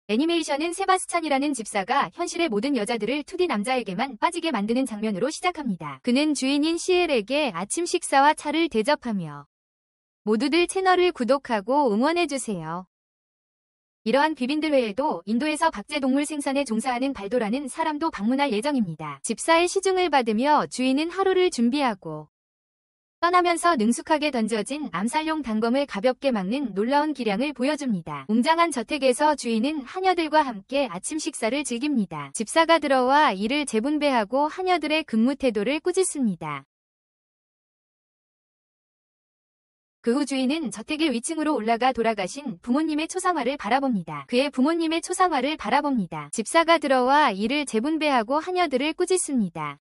애니메이션은 세바스찬이라는 집사가 현실의 모든 여자들을 2D 남자에게만 빠지게 만드는 장면으로 시작합니다. 그는 주인인 시엘에게 아침 식사와 차를 대접하며 모두들 채널을 구독하고 응원해주세요. 이러한 비빈들 외에도 인도에서 박제동물 생산에 종사하는 발도라는 사람도 방문할 예정입니다. 집사의 시중을 받으며 주인은 하루를 준비하고 떠나면서 능숙하게 던져진 암살용 단검을 가볍게 막는 놀라운 기량을 보여줍니다. 웅장한 저택에서 주인은 하녀들과 함께 아침 식사를 즐깁니다. 집사가 들어와 이를 재분배하고 하녀들의 근무 태도를 꾸짖습니다. 그 후 주인은 저택의 위층으로 올라가 돌아가신 부모님의 초상화를 바라봅니다. 그의 부모님의 초상화를 바라봅니다. 집사가 들어와 이를 재분배하고 하녀들을 꾸짖습니다.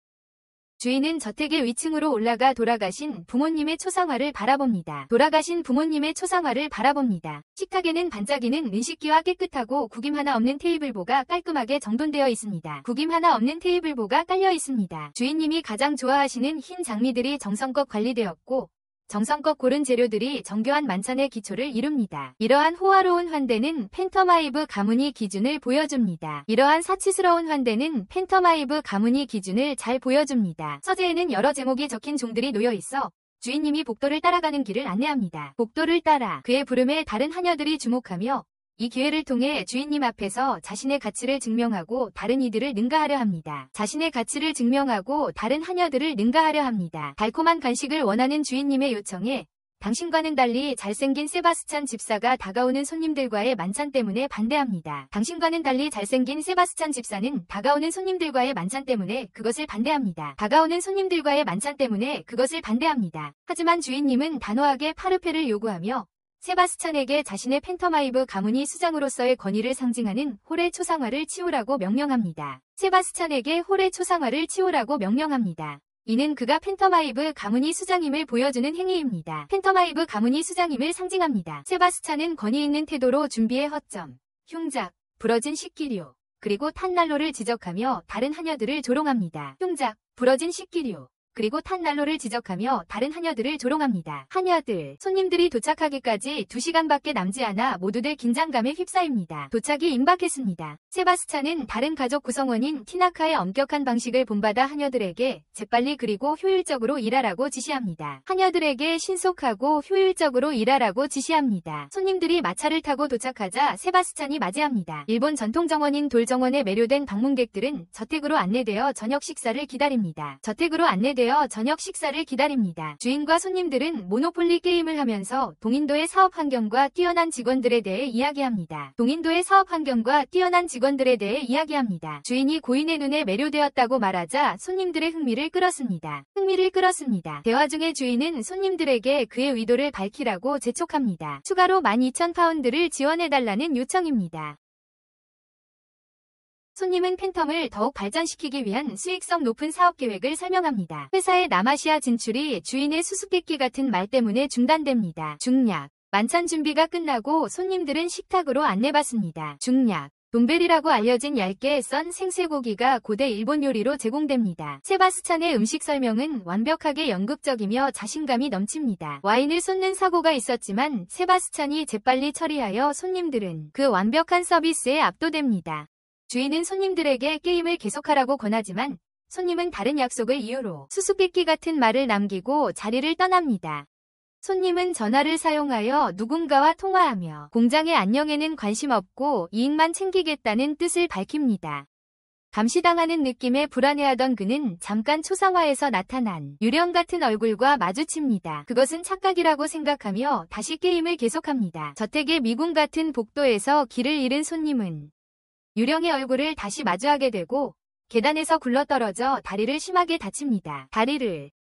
주인은 저택의 위층으로 올라가 돌아가신 부모님의 초상화를 바라봅니다. 돌아가신 부모님의 초상화를 바라봅니다. 식탁에는 반짝이는 은식기와 깨끗하고 구김 하나 없는 테이블보가 깔끔하게 정돈되어 있습니다. 구김 하나 없는 테이블보가 깔려 있습니다. 주인님이 가장 좋아하시는 흰 장미들이 정성껏 관리되었고 정성껏 고른 재료들이 정교한 만찬의 기초를 이룹니다. 이러한 호화로운 환대는 팬터마이브 가문이 기준을 보여줍니다. 이러한 사치스러운 환대는 팬터마이브 가문이 기준을 잘 보여줍니다. 서재에는 여러 제목이 적힌 종들이 놓여 있어 주인님이 복도를 따라가는 길을 안내합니다. 복도를 따라 그의 부름에 다른 하녀들이 주목하며 이 기회를 통해 주인님 앞에서 자신의 가치를 증명하고 다른 이들을 능가하려 합니다. 자신의 가치를 증명하고 다른 하녀들을 능가하려 합니다. 달콤한 간식을 원하는 주인님의 요청에 당신과는 달리 잘생긴 세바스찬 집사가 다가오는 손님들과의 만찬 때문에 반대합니다. 당신과는 달리 잘생긴 세바스찬 집사는 다가오는 손님들과의 만찬 때문에 그것을 반대합니다. 다가오는 손님들과의 만찬 때문에 그것을 반대합니다. 하지만 주인님은 단호하게 파르페를 요구하며 세바스찬에게 자신의 팬터마이브 가문이 수장으로서의 권위를 상징하는 홀의 초상화를 치우라고 명령합니다. 세바스찬에게 홀의 초상화를 치우라고 명령합니다. 이는 그가 팬터마이브 가문이 수장임을 보여주는 행위입니다. 팬터마이브 가문이 수장임을 상징합니다. 세바스찬은 권위 있는 태도로 준비의 허점, 흉작, 부러진 식기류, 그리고 탄난로를 지적하며 다른 하녀들을 조롱합니다. 흉작, 부러진 식기류, 그리고 탄난로를 지적하며 다른 하녀들을 조롱합니다. 하녀들, 손님들이 도착하기까지 2시간밖에 남지 않아 모두들 긴장감에 휩싸입니다. 도착이 임박했습니다. 세바스찬은 다른 가족 구성원인 티나카의 엄격한 방식을 본받아 하녀들에게 재빨리 그리고 효율적으로 일하라고 지시합니다. 하녀들에게 신속하고 효율적으로 일하라고 지시합니다. 손님들이 마차를 타고 도착하자 세바스찬이 맞이합니다. 일본 전통 정원인 돌정원에 매료된 방문객들은 저택으로 안내되어 저녁 식사를 기다립니다. 저녁 식사를 기다립니다. 주인과 손님들은 모노폴리 게임을 하면서 동인도의 사업 환경과 뛰어난 직원들에 대해 이야기합니다. 주인이 고인의 눈에 매료되었다고 말하자 손님들의 흥미를 끌었습니다. 대화 중에 주인은 손님들에게 그의 의도를 밝히라고 재촉합니다. 추가로 12,000파운드를 지원해달라는 요청입니다. 손님은 팬텀을 더욱 발전시키기 위한 수익성 높은 사업계획을 설명합니다. 회사의 남아시아 진출이 주인의 수수께끼 같은 말 때문에 중단됩니다. 중략. 만찬 준비가 끝나고 손님들은 식탁으로 안내받습니다. 중략. 돈베리라고 알려진 얇게 썬 생쇠고기가 고대 일본 요리로 제공됩니다. 세바스찬의 음식 설명은 완벽하게 연극적이며 자신감이 넘칩니다. 와인을 쏟는 사고가 있었지만 세바스찬이 재빨리 처리하여 손님들은 그 완벽한 서비스에 압도됩니다. 주인은 손님들에게 게임을 계속하라고 권하지만 손님은 다른 약속을 이유로 수수께끼 같은 말을 남기고 자리를 떠납니다. 손님은 전화를 사용하여 누군가와 통화하며 공장의 안녕에는 관심 없고 이익만 챙기겠다는 뜻을 밝힙니다. 감시당하는 느낌에 불안해하던 그는 잠깐 초상화에서 나타난 유령 같은 얼굴과 마주칩니다. 그것은 착각이라고 생각하며 다시 게임을 계속합니다. 저택의 미궁 같은 복도에서 길을 잃은 손님은 유령의 얼굴을 다시 마주하게 되고 계단에서 굴러떨어져 다리를 심하게 다칩니다.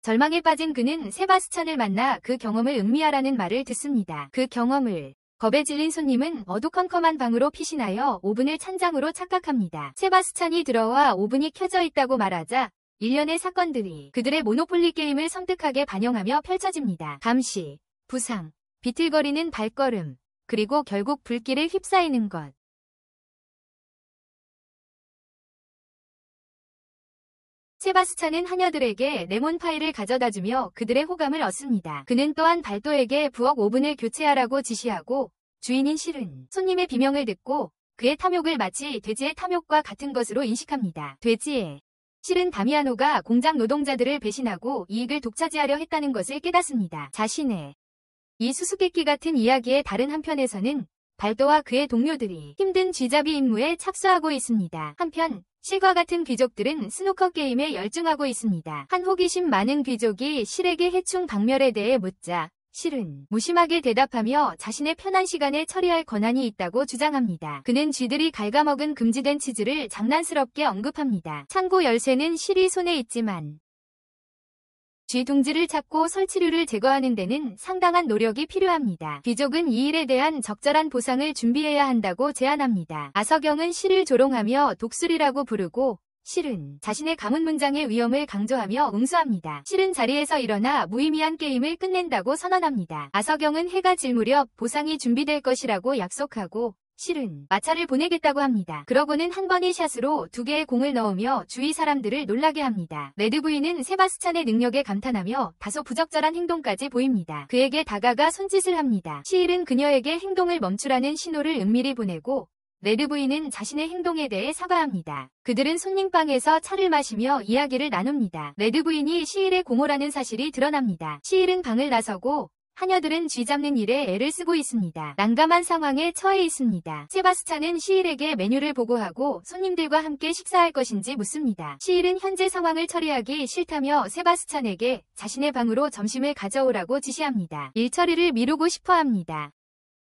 절망에 빠진 그는 세바스찬을 만나 그 경험을 음미하라는 말을 듣습니다. 그 경험을 겁에 질린 손님은 어두컴컴한 방으로 피신하여 오븐을 찬장으로 착각합니다. 세바스찬이 들어와 오븐이 켜져 있다고 말하자 일련의 사건들이 그들의 모노폴리 게임을 섬뜩하게 반영하며 펼쳐집니다. 감시, 부상, 비틀거리는 발걸음, 그리고 결국 불길에 휩싸이는 것. 세바스찬은 하녀들에게 레몬파이를 가져다주며 그들의 호감을 얻습니다. 그는 또한 발도에게 부엌 오븐을 교체하라고 지시하고 주인인 실은 손님의 비명을 듣고 그의 탐욕을 마치 돼지의 탐욕과 같은 것으로 인식합니다. 돼지의 실은 다미아노가 공장 노동자들을 배신하고 이익을 독차지하려 했다는 것을 깨닫습니다. 자신의 이 수수께끼 같은 이야기의 다른 한편에서는 발도와 그의 동료들이 힘든 쥐잡이 임무에 착수하고 있습니다. 한편 실과 같은 귀족들은 스누커 게임에 열중하고 있습니다. 한 호기심 많은 귀족이 실에게 해충 박멸에 대해 묻자 실은 무심하게 대답하며 자신의 편한 시간에 처리할 권한이 있다고 주장합니다. 그는 쥐들이 갉아먹은 금지된 치즈를 장난스럽게 언급합니다. 창고 열쇠는 실이 손에 있지만 쥐 둥지를 찾고 설치류를 제거하는 데는 상당한 노력이 필요합니다. 귀족은 이 일에 대한 적절한 보상을 준비해야 한다고 제안합니다. 아서경은 실을 조롱하며 독수리라고 부르고 실은 자신의 가문 문장의 위험을 강조하며 응수합니다. 실은 자리에서 일어나 무의미한 게임을 끝낸다고 선언합니다. 아서경은 해가 질 무렵 보상이 준비될 것이라고 약속하고 실은 마차를 보내겠다고 합니다. 그러고는 한 번의 샷으로 2개의 공을 넣으며 주위 사람들을 놀라게 합니다. 레드 부인은 세바스찬의 능력에 감탄하며 다소 부적절한 행동까지 보입니다. 그에게 다가가 손짓을 합니다. 시일은 그녀에게 행동을 멈추라는 신호를 은밀히 보내고 레드 부인은 자신의 행동에 대해 사과합니다. 그들은 손님방에서 차를 마시며 이야기를 나눕니다. 레드 부인이 시일의 고모라는 사실이 드러납니다. 시일은 방을 나서고 하녀들은 쥐 잡는 일에 애를 쓰고 있습니다. 난감한 상황에 처해 있습니다. 세바스찬은 시일에게 메뉴를 보고하고 손님들과 함께 식사할 것인지 묻습니다. 시일은 현재 상황을 처리하기 싫다며 세바스찬에게 자신의 방으로 점심을 가져오라고 지시합니다. 일 처리를 미루고 싶어합니다.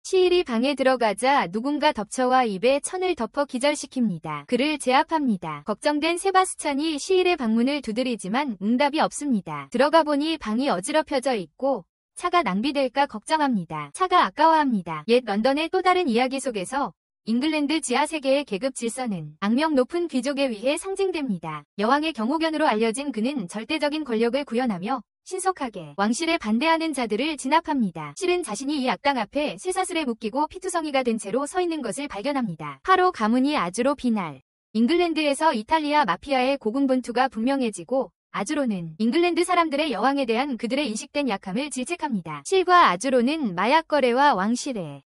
시일이 방에 들어가자 누군가 덮쳐와 입에 천을 덮어 기절시킵니다. 그를 제압합니다. 걱정된 세바스찬이 시일의 방문을 두드리지만 응답이 없습니다. 들어가 보니 방이 어지럽혀져 있고 차가 낭비될까 걱정합니다. 차가 아까워합니다. 옛 런던의 또 다른 이야기 속에서 잉글랜드 지하 세계의 계급 질서는 악명 높은 귀족에 의해 상징됩니다. 여왕의 경호견으로 알려진 그는 절대적인 권력을 구현하며 신속하게 왕실에 반대하는 자들을 진압합니다. 실은 자신이 이 악당 앞에 쇠사슬에 묶이고 피투성이가 된 채로 서 있는 것을 발견합니다. 파로 가문이 아주로 비날. 잉글랜드에서 이탈리아 마피아의 고군분투가 분명해지고 아주로는 잉글랜드 사람들의 여왕에 대한 그들의 인식된 약함을 질책합니다. 실과 아주로는 마약 거래와 왕실의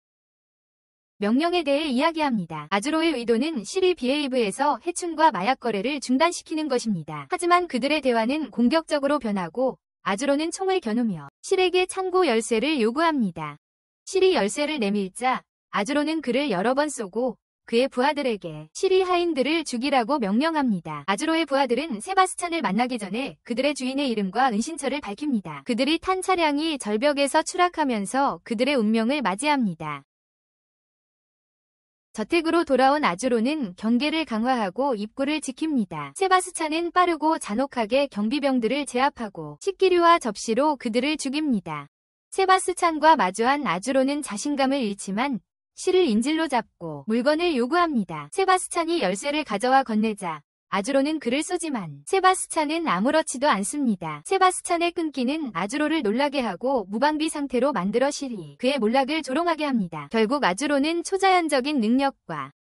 명령에 대해 이야기합니다. 아주로의 의도는 실이 비에이브에서 해충과 마약 거래를 중단시키는 것입니다. 하지만 그들의 대화는 공격적으로 변하고 아주로는 총을 겨누며 실에게 창고 열쇠를 요구합니다. 실이 열쇠를 내밀자 아주로는 그를 여러 번 쏘고 그의 부하들에게 실이 하인들을 죽이라고 명령합니다. 아주로의 부하들은 세바스찬을 만나기 전에 그들의 주인의 이름과 은신처를 밝힙니다. 그들이 탄 차량이 절벽에서 추락하면서 그들의 운명을 맞이합니다. 저택으로 돌아온 아주로는 경계를 강화하고 입구를 지킵니다. 세바스찬은 빠르고 잔혹하게 경비병들을 제압하고 식기류와 접시로 그들을 죽입니다. 세바스찬과 마주한 아주로는 자신감을 잃지만 실을 인질로 잡고 물건을 요구합니다. 세바스찬이 열쇠를 가져와 건네자 아주로는 그를 쏘지만 세바스찬은 아무렇지도 않습니다. 세바스찬의 끈기는 아주로를 놀라게 하고 무방비 상태로 만들어 실이 그의 몰락을 조롱하게 합니다. 결국 아주로는 초자연적인 능력과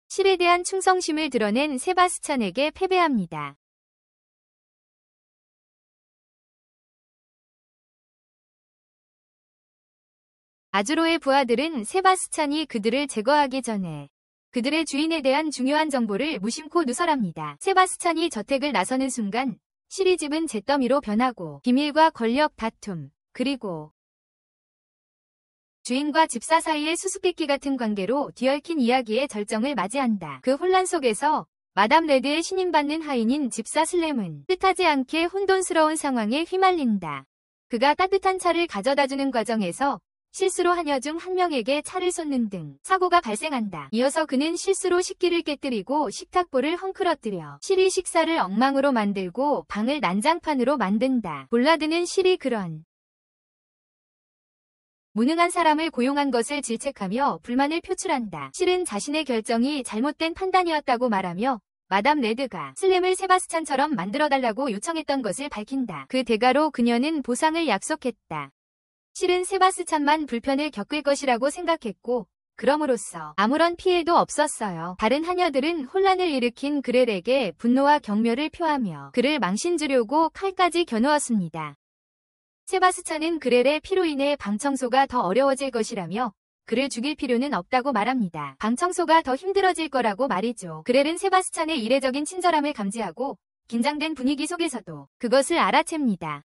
실에 대한 충성심을 드러낸 세바스찬에게 패배합니다. 아주로의 부하들은 세바스찬이 그들을 제거하기 전에 그들의 주인에 대한 중요한 정보를 무심코 누설합니다. 세바스찬이 저택을 나서는 순간 실이 집은 잿더미로 변하고 비밀과 권력 다툼 그리고 주인과 집사 사이의 수수께끼 같은 관계로 뒤얽힌 이야기의 절정을 맞이한다. 그 혼란 속에서 마담 레드의 신임받는 하인인 집사 슬램은 뜻하지 않게 혼돈스러운 상황에 휘말린다. 그가 따뜻한 차를 가져다주는 과정에서 실수로 하녀 중 한 명에게 차를 쏟는 등 사고가 발생한다. 이어서 그는 실수로 식기를 깨뜨리고 식탁볼을 헝클어뜨려 실이 식사를 엉망으로 만들고 방을 난장판으로 만든다. 볼라드는 실이 그런 무능한 사람을 고용한 것을 질책하며 불만을 표출한다. 실은 자신의 결정이 잘못된 판단이었다고 말하며 마담 레드가 슬램을 세바스찬처럼 만들어달라고 요청했던 것을 밝힌다. 그 대가로 그녀는 보상을 약속했다. 실은 세바스찬만 불편을 겪을 것이라고 생각했고 그럼으로써 아무런 피해도 없었어요. 다른 하녀들은 혼란을 일으킨 그렐에게 분노와 경멸을 표하며 그를 망신 주려고 칼까지 겨누었습니다. 세바스찬은 그렐의 피로 인해 방 청소가 더 어려워질 것이라며 그를 죽일 필요는 없다고 말합니다. 방 청소가 더 힘들어질 거라고 말이죠. 그렐은 세바스찬의 이례적인 친절함을 감지하고 긴장된 분위기 속에서도 그것을 알아챕니다.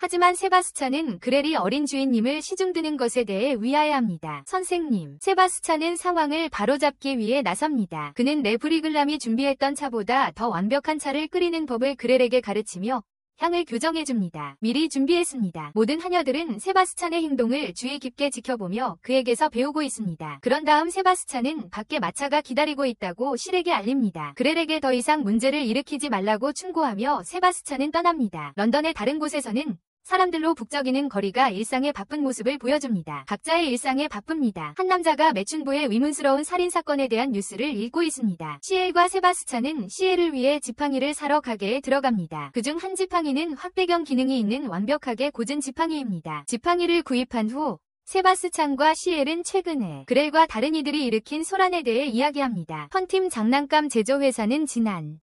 하지만 세바스찬은 그렐이 어린 주인님을 시중드는 것에 대해 위하여합니다. 선생님, 세바스찬은 상황을 바로잡기 위해 나섭니다. 그는 레브리글람이 준비했던 차보다 더 완벽한 차를 끓이는 법을 그렐에게 가르치며 향을 교정해줍니다. 미리 준비했습니다. 모든 하녀들은 세바스찬의 행동을 주의 깊게 지켜보며 그에게서 배우고 있습니다. 그런 다음 세바스찬은 밖에 마차가 기다리고 있다고 실에게 알립니다. 그렐에게 더 이상 문제를 일으키지 말라고 충고하며 세바스찬은 떠납니다. 런던의 다른 곳에서는 사람들로 북적이는 거리가 일상의 바쁜 모습을 보여줍니다. 각자의 일상에 바쁩니다. 한 남자가 매춘부의 위문스러운 살인사건에 대한 뉴스를 읽고 있습니다. 시엘과 세바스찬은 시엘을 위해 지팡이를 사러 가게에 들어갑니다. 그중 한 지팡이는 확대경 기능이 있는 완벽하게 고진 지팡이입니다. 지팡이를 구입한 후 세바스찬과 시엘은 최근에 그렐과 다른 이들이 일으킨 소란에 대해 이야기합니다. 펀팀 장난감 제조 회사는 지난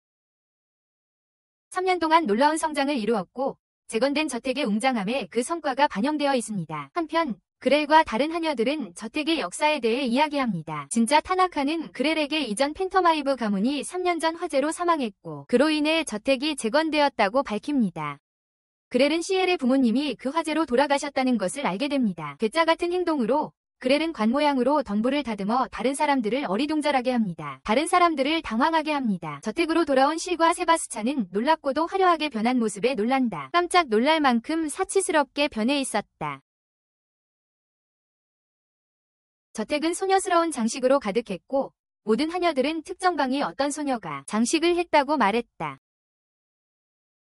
3년 동안 놀라운 성장을 이루었고 재건된 저택의 웅장함에 그 성과가 반영되어 있습니다. 한편 그렐과 다른 하녀들은 저택의 역사에 대해 이야기합니다. 진짜 타나카는 그렐에게 이전 팬터마이브 가문이 3년 전 화재로 사망했고 그로 인해 저택이 재건되었다고 밝힙니다. 그렐은 시엘의 부모님이 그 화재로 돌아가셨다는 것을 알게 됩니다. 괴짜 같은 행동으로 그렐은 관 모양으로 덤불을 다듬어 다른 사람들을 어리둥절하게 합니다. 다른 사람들을 당황하게 합니다. 저택으로 돌아온 실과 세바스찬은 놀랍고도 화려하게 변한 모습에 놀란다. 깜짝 놀랄 만큼 사치스럽게 변해 있었다. 저택은 소녀스러운 장식으로 가득했고 모든 하녀들은 특정 방이 어떤 소녀가 장식을 했다고 말했다.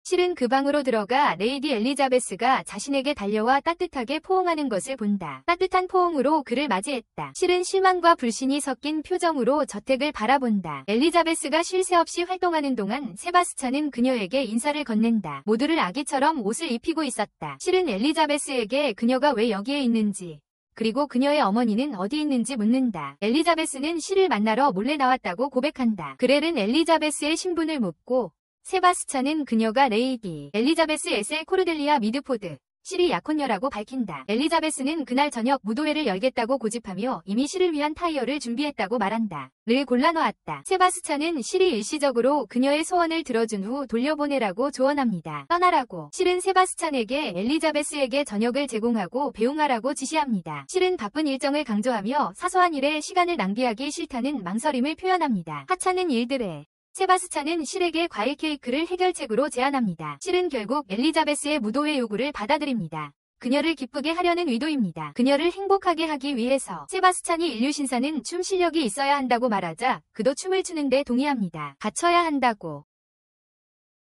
실은 그 방으로 들어가 레이디 엘리자베스가 자신에게 달려와 따뜻하게 포옹하는 것을 본다. 따뜻한 포옹으로 그를 맞이했다. 실은 실망과 불신이 섞인 표정으로 저택을 바라본다. 엘리자베스가 쉴 새 없이 활동하는 동안 세바스찬은 그녀에게 인사를 건넨다. 모두를 아기처럼 옷을 입히고 있었다. 실은 엘리자베스에게 그녀가 왜 여기에 있는지 그리고 그녀의 어머니는 어디 있는지 묻는다. 엘리자베스는 실을 만나러 몰래 나왔다고 고백한다. 그렐은 엘리자베스의 신분을 묻고 세바스찬은 그녀가 레이디 엘리자베스 에셀 코르델리아 미드포드 실이 약혼녀라고 밝힌다. 엘리자베스는 그날 저녁 무도회를 열겠다고 고집하며 이미 실을 위한 타이어를 준비했다고 말한다. 를 골라놓았다. 세바스찬은 실이 일시적으로 그녀의 소원을 들어준 후 돌려보내라고 조언합니다. 떠나라고. 실은 세바스찬에게 엘리자베스에게 저녁을 제공하고 배웅하라고 지시합니다. 실은 바쁜 일정을 강조하며 사소한 일에 시간을 낭비하기 싫다는 망설임을 표현합니다. 하찮은 일들에 세바스찬은 실에게 과일 케이크를 해결책으로 제안합니다. 실은 결국 엘리자베스의 무도회 요구를 받아들입니다. 그녀를 기쁘게 하려는 의도입니다. 그녀를 행복하게 하기 위해서 세바스찬이 인류 신사는 춤 실력이 있어야 한다고 말하자 그도 춤을 추는데 동의합니다. 갖춰야 한다고.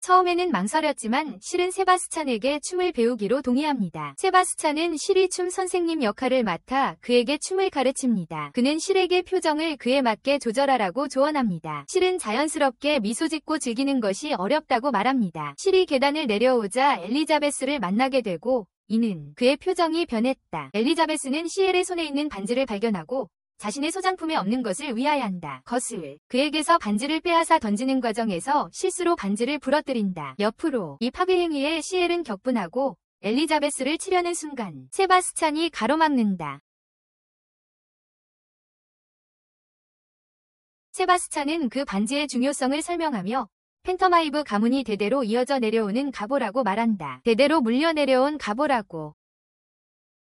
처음에는 망설였지만 실은 세바스찬에게 춤을 배우기로 동의합니다. 세바스찬은 실이 춤 선생님 역할을 맡아 그에게 춤을 가르칩니다. 그는 실에게 표정을 그에 맞게 조절하라고 조언합니다. 실은 자연스럽게 미소 짓고 즐기는 것이 어렵다고 말합니다. 실이 계단을 내려오자 엘리자베스를 만나게 되고 이는 그의 표정이 변했다. 엘리자베스는 시엘의 손에 있는 반지를 발견하고 자신의 소장품에 없는 것을 위하여한다. 것을 그에게서 반지를 빼앗아 던지는 과정에서 실수로 반지를 부러뜨린다. 옆으로 이 파괴 행위에 시엘은 격분하고 엘리자베스를 치려는 순간 세바스찬이 가로막는다. 세바스찬은 그 반지의 중요성을 설명하며 팬터마이브 가문이 대대로 이어져 내려오는 가보라고 말한다. 대대로 물려 내려온 가보라고.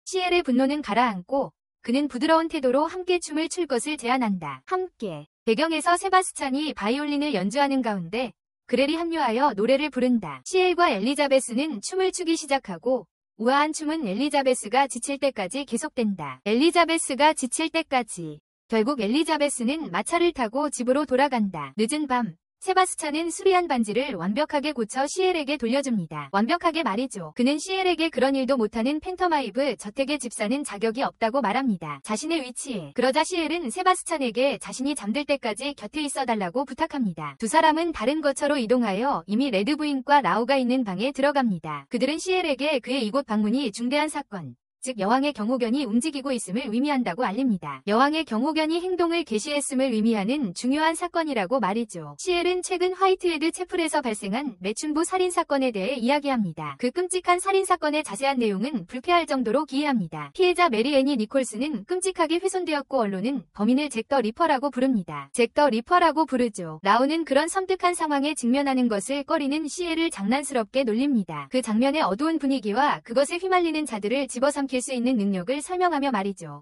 시엘의 분노는 가라앉고 그는 부드러운 태도로 함께 춤을 출 것을 제안한다. 함께. 배경에서 세바스찬이 바이올린을 연주하는 가운데 그렐이 합류하여 노래를 부른다. 시엘과 엘리자베스는 춤을 추기 시작하고 우아한 춤은 엘리자베스가 지칠 때까지 계속된다. 엘리자베스가 지칠 때까지. 결국 엘리자베스는 마차를 타고 집으로 돌아간다. 늦은 밤. 세바스찬은 수리한 반지를 완벽하게 고쳐 시엘에게 돌려줍니다. 완벽하게 말이죠. 그는 시엘에게 그런 일도 못하는 팬터마이브 저택의 집사는 자격이 없다고 말합니다. 자신의 위치에. 그러자 시엘은 세바스찬에게 자신이 잠들 때까지 곁에 있어달라고 부탁합니다. 두 사람은 다른 거처로 이동하여 이미 레드 부인과 라우가 있는 방에 들어갑니다. 그들은 시엘에게 그의 이곳 방문이 중대한 사건, 즉 여왕의 경호견이 움직이고 있음을 의미한다고 알립니다. 여왕의 경호견이 행동을 개시했음을 의미하는 중요한 사건이라고 말이죠. 시엘은 최근 화이트헤드 채플에서 발생한 매춘부 살인사건에 대해 이야기합니다. 그 끔찍한 살인사건의 자세한 내용은 불쾌할 정도로 기이합니다. 피해자 메리애니 니콜스는 끔찍하게 훼손되었고 언론은 범인을 잭 더 리퍼라고 부릅니다. 잭 더 리퍼라고 부르죠. 라오는 그런 섬뜩한 상황에 직면하는 것을 꺼리는 시엘을 장난스럽게 놀립니다. 그 장면의 어두운 분위기와 그것에 휘말리는 자들을 집어삼킬 수 있는 능력을 설명하며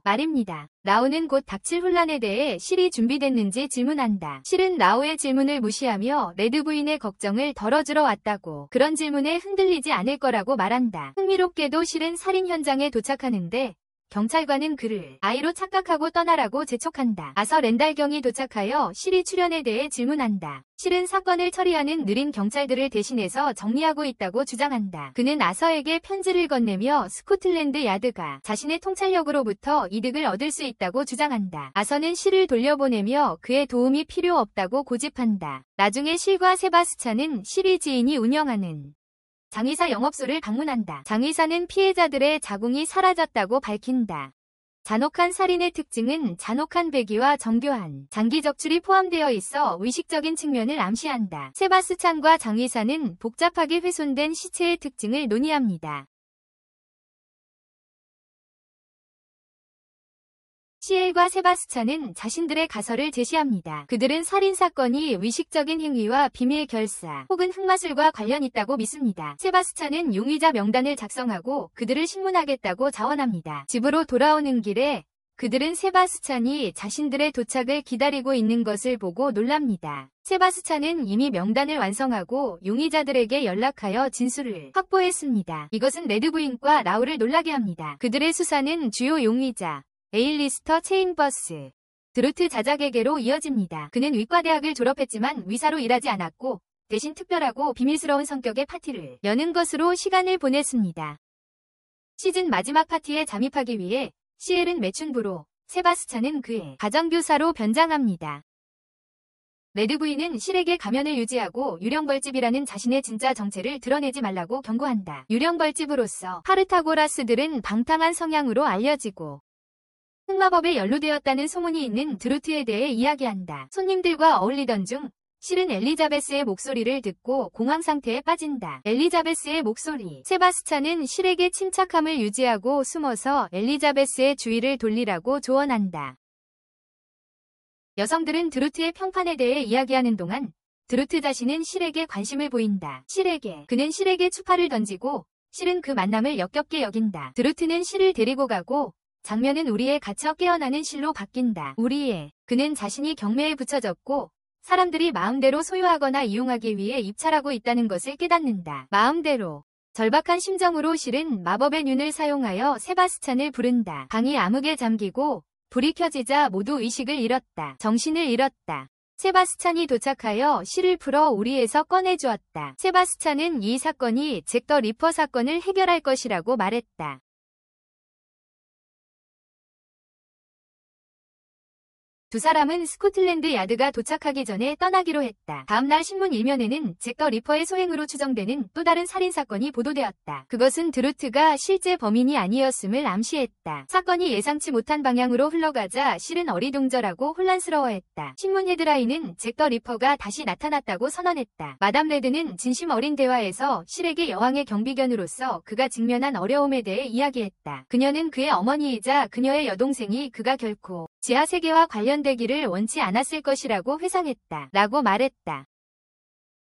말입니다. 라오는 곧 닥칠 혼란에 대해 실이 준비됐는지 질문한다. 실은 라오의 질문을 무시하며 레드 부인의 걱정을 덜어주러 왔다고, 그런 질문에 흔들리지 않을 거라고 말한다. 흥미롭게도 실은 살인 현장에 도착하는데 경찰관은 그를 아이로 착각하고 떠나라고 재촉한다. 아서 렌달경이 도착하여 실이 출연에 대해 질문한다. 실은 사건을 처리하는 느린 경찰들을 대신해서 정리하고 있다고 주장한다. 그는 아서에게 편지를 건네며 스코틀랜드 야드가 자신의 통찰력으로부터 이득을 얻을 수 있다고 주장한다. 아서는 실을 돌려보내며 그의 도움이 필요 없다고 고집한다. 나중에 실과 세바스찬은 실의 지인이 운영하는 장의사 영업소를 방문한다. 장의사는 피해자들의 자궁이 사라졌다고 밝힌다. 잔혹한 살인의 특징은 잔혹한 배기와 정교한 장기 적출이 포함되어 있어 의식적인 측면을 암시한다. 세바스찬과 장의사는 복잡하게 훼손된 시체의 특징을 논의합니다. 시엘과 세바스찬은 자신들의 가설을 제시합니다. 그들은 살인사건이 의식적인 행위와 비밀 결사 혹은 흑마술과 관련 있다고 믿습니다. 세바스찬은 용의자 명단을 작성하고 그들을 신문하겠다고 자원합니다. 집으로 돌아오는 길에 그들은 세바스찬이 자신들의 도착을 기다리고 있는 것을 보고 놀랍니다. 세바스찬은 이미 명단을 완성하고 용의자들에게 연락하여 진술을 확보했습니다. 이것은 레드 부인과 라우를 놀라게 합니다. 그들의 수사는 주요 용의자 에일리스터 체인버스 드루트 자작에게로 이어집니다. 그는 의과대학을 졸업했지만 의사로 일하지 않았고 대신 특별하고 비밀스러운 성격의 파티를 여는 것으로 시간을 보냈습니다. 시즌 마지막 파티에 잠입하기 위해 시엘은 매춘부로, 세바스찬은 그의 가정교사로 변장합니다. 레드 부인은 실에게 가면을 유지하고 유령벌집이라는 자신의 진짜 정체를 드러내지 말라고 경고한다. 유령벌집으로서 파르타고라스들은 방탕한 성향으로 알려지고 흑마법에 연루되었다는 소문이 있는 드루트에 대해 이야기한다. 손님들과 어울리던 중 실은 엘리자베스의 목소리를 듣고 공황 상태에 빠진다. 엘리자베스의 목소리. 세바스찬은 실에게 침착함을 유지하고 숨어서 엘리자베스의 주의를 돌리라고 조언한다. 여성들은 드루트의 평판에 대해 이야기하는 동안 드루트 자신은 실에게 관심을 보인다. 그는 실에게 추파를 던지고 실은 그 만남을 역겹게 여긴다. 드루트는 실을 데리고 가고 장면은 우리에 갇혀 깨어나는 실로 바뀐다. 그는 자신이 경매에 붙여졌고 사람들이 마음대로 소유하거나 이용하기 위해 입찰하고 있다는 것을 깨닫는다. 마음대로. 절박한 심정으로 실은 마법의 눈을 사용하여 세바스찬을 부른다. 방이 암흑에 잠기고 불이 켜지자 모두 의식을 잃었다. 정신을 잃었다. 세바스찬이 도착하여 실을 풀어 우리에서 꺼내주었다. 세바스찬은 이 사건이 잭 더 리퍼 사건을 해결할 것이라고 말했다. 두 사람은 스코틀랜드 야드가 도착하기 전에 떠나기로 했다. 다음날 신문 일면에는 잭 더 리퍼의 소행으로 추정되는 또 다른 살인사건이 보도되었다. 그것은 드루트가 실제 범인이 아니었음을 암시했다. 사건이 예상치 못한 방향으로 흘러가자 실은 어리둥절하고 혼란스러워했다. 신문 헤드라인은 잭 더 리퍼가 다시 나타났다고 선언했다. 마담 레드는 진심 어린 대화에서 실에게 여왕의 경비견으로서 그가 직면한 어려움에 대해 이야기했다. 그녀는 그의 어머니이자 그녀의 여동생이 그가 결코 지하세계와 관련되기를 원치 않았을 것이라고 회상했다. 라고 말했다.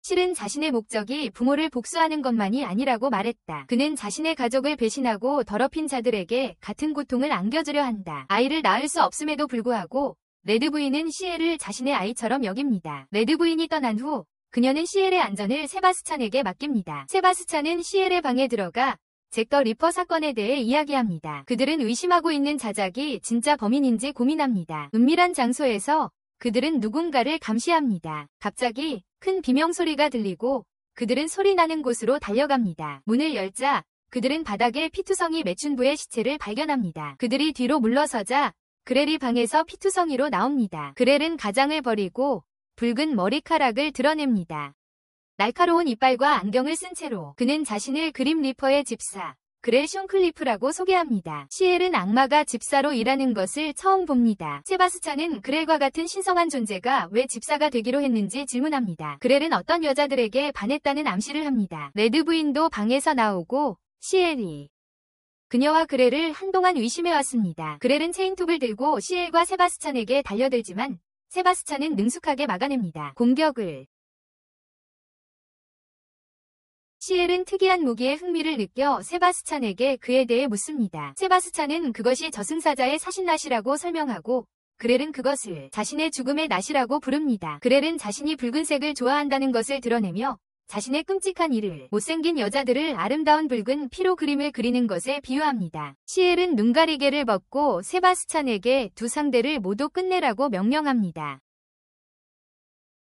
실은 자신의 목적이 부모를 복수하는 것만이 아니라고 말했다. 그는 자신의 가족을 배신하고 더럽힌 자들에게 같은 고통을 안겨주려 한다. 아이를 낳을 수 없음에도 불구하고 레드 부인은 시엘을 자신의 아이처럼 여깁니다. 레드 부인이 떠난 후 그녀는 시엘의 안전을 세바스찬에게 맡깁니다. 세바스찬은 시엘의 방에 들어가 잭 더 리퍼 사건에 대해 이야기합니다. 그들은 의심하고 있는 자작이 진짜 범인인지 고민합니다. 은밀한 장소에서 그들은 누군가를 감시합니다. 갑자기 큰 비명소리가 들리고 그들은 소리나는 곳으로 달려갑니다. 문을 열자 그들은 바닥에 피투성이 매춘부의 시체를 발견합니다. 그들이 뒤로 물러서자 그렐이 방에서 피투성이로 나옵니다. 그렐은 가장을 버리고 붉은 머리카락을 드러냅니다. 날카로운 이빨과 안경을 쓴 채로 그는 자신을 그림 리퍼의 집사, 그렐 숀클리프라고 소개합니다. 시엘은 악마가 집사로 일하는 것을 처음 봅니다. 세바스찬은 그렐과 같은 신성한 존재가 왜 집사가 되기로 했는지 질문합니다. 그렐은 어떤 여자들에게 반했다는 암시를 합니다. 레드 부인도 방에서 나오고 시엘이 그녀와 그렐을 한동안 의심해왔습니다. 그렐은 체인톱을 들고 시엘과 세바스찬에게 달려들지만 세바스찬은 능숙하게 막아냅니다. 공격을 시엘은 특이한 무기에 흥미를 느껴 세바스찬에게 그에 대해 묻습니다. 세바스찬은 그것이 저승사자의 사신낫이라고 설명하고 그렐은 그것을 자신의 죽음의 낫이라고 부릅니다. 그렐은 자신이 붉은색을 좋아한다는 것을 드러내며 자신의 끔찍한 일을 못생긴 여자들을 아름다운 붉은 피로 그림을 그리는 것에 비유합니다. 시엘은 눈가리개를 벗고 세바스찬에게 두 상대를 모두 끝내라고 명령합니다.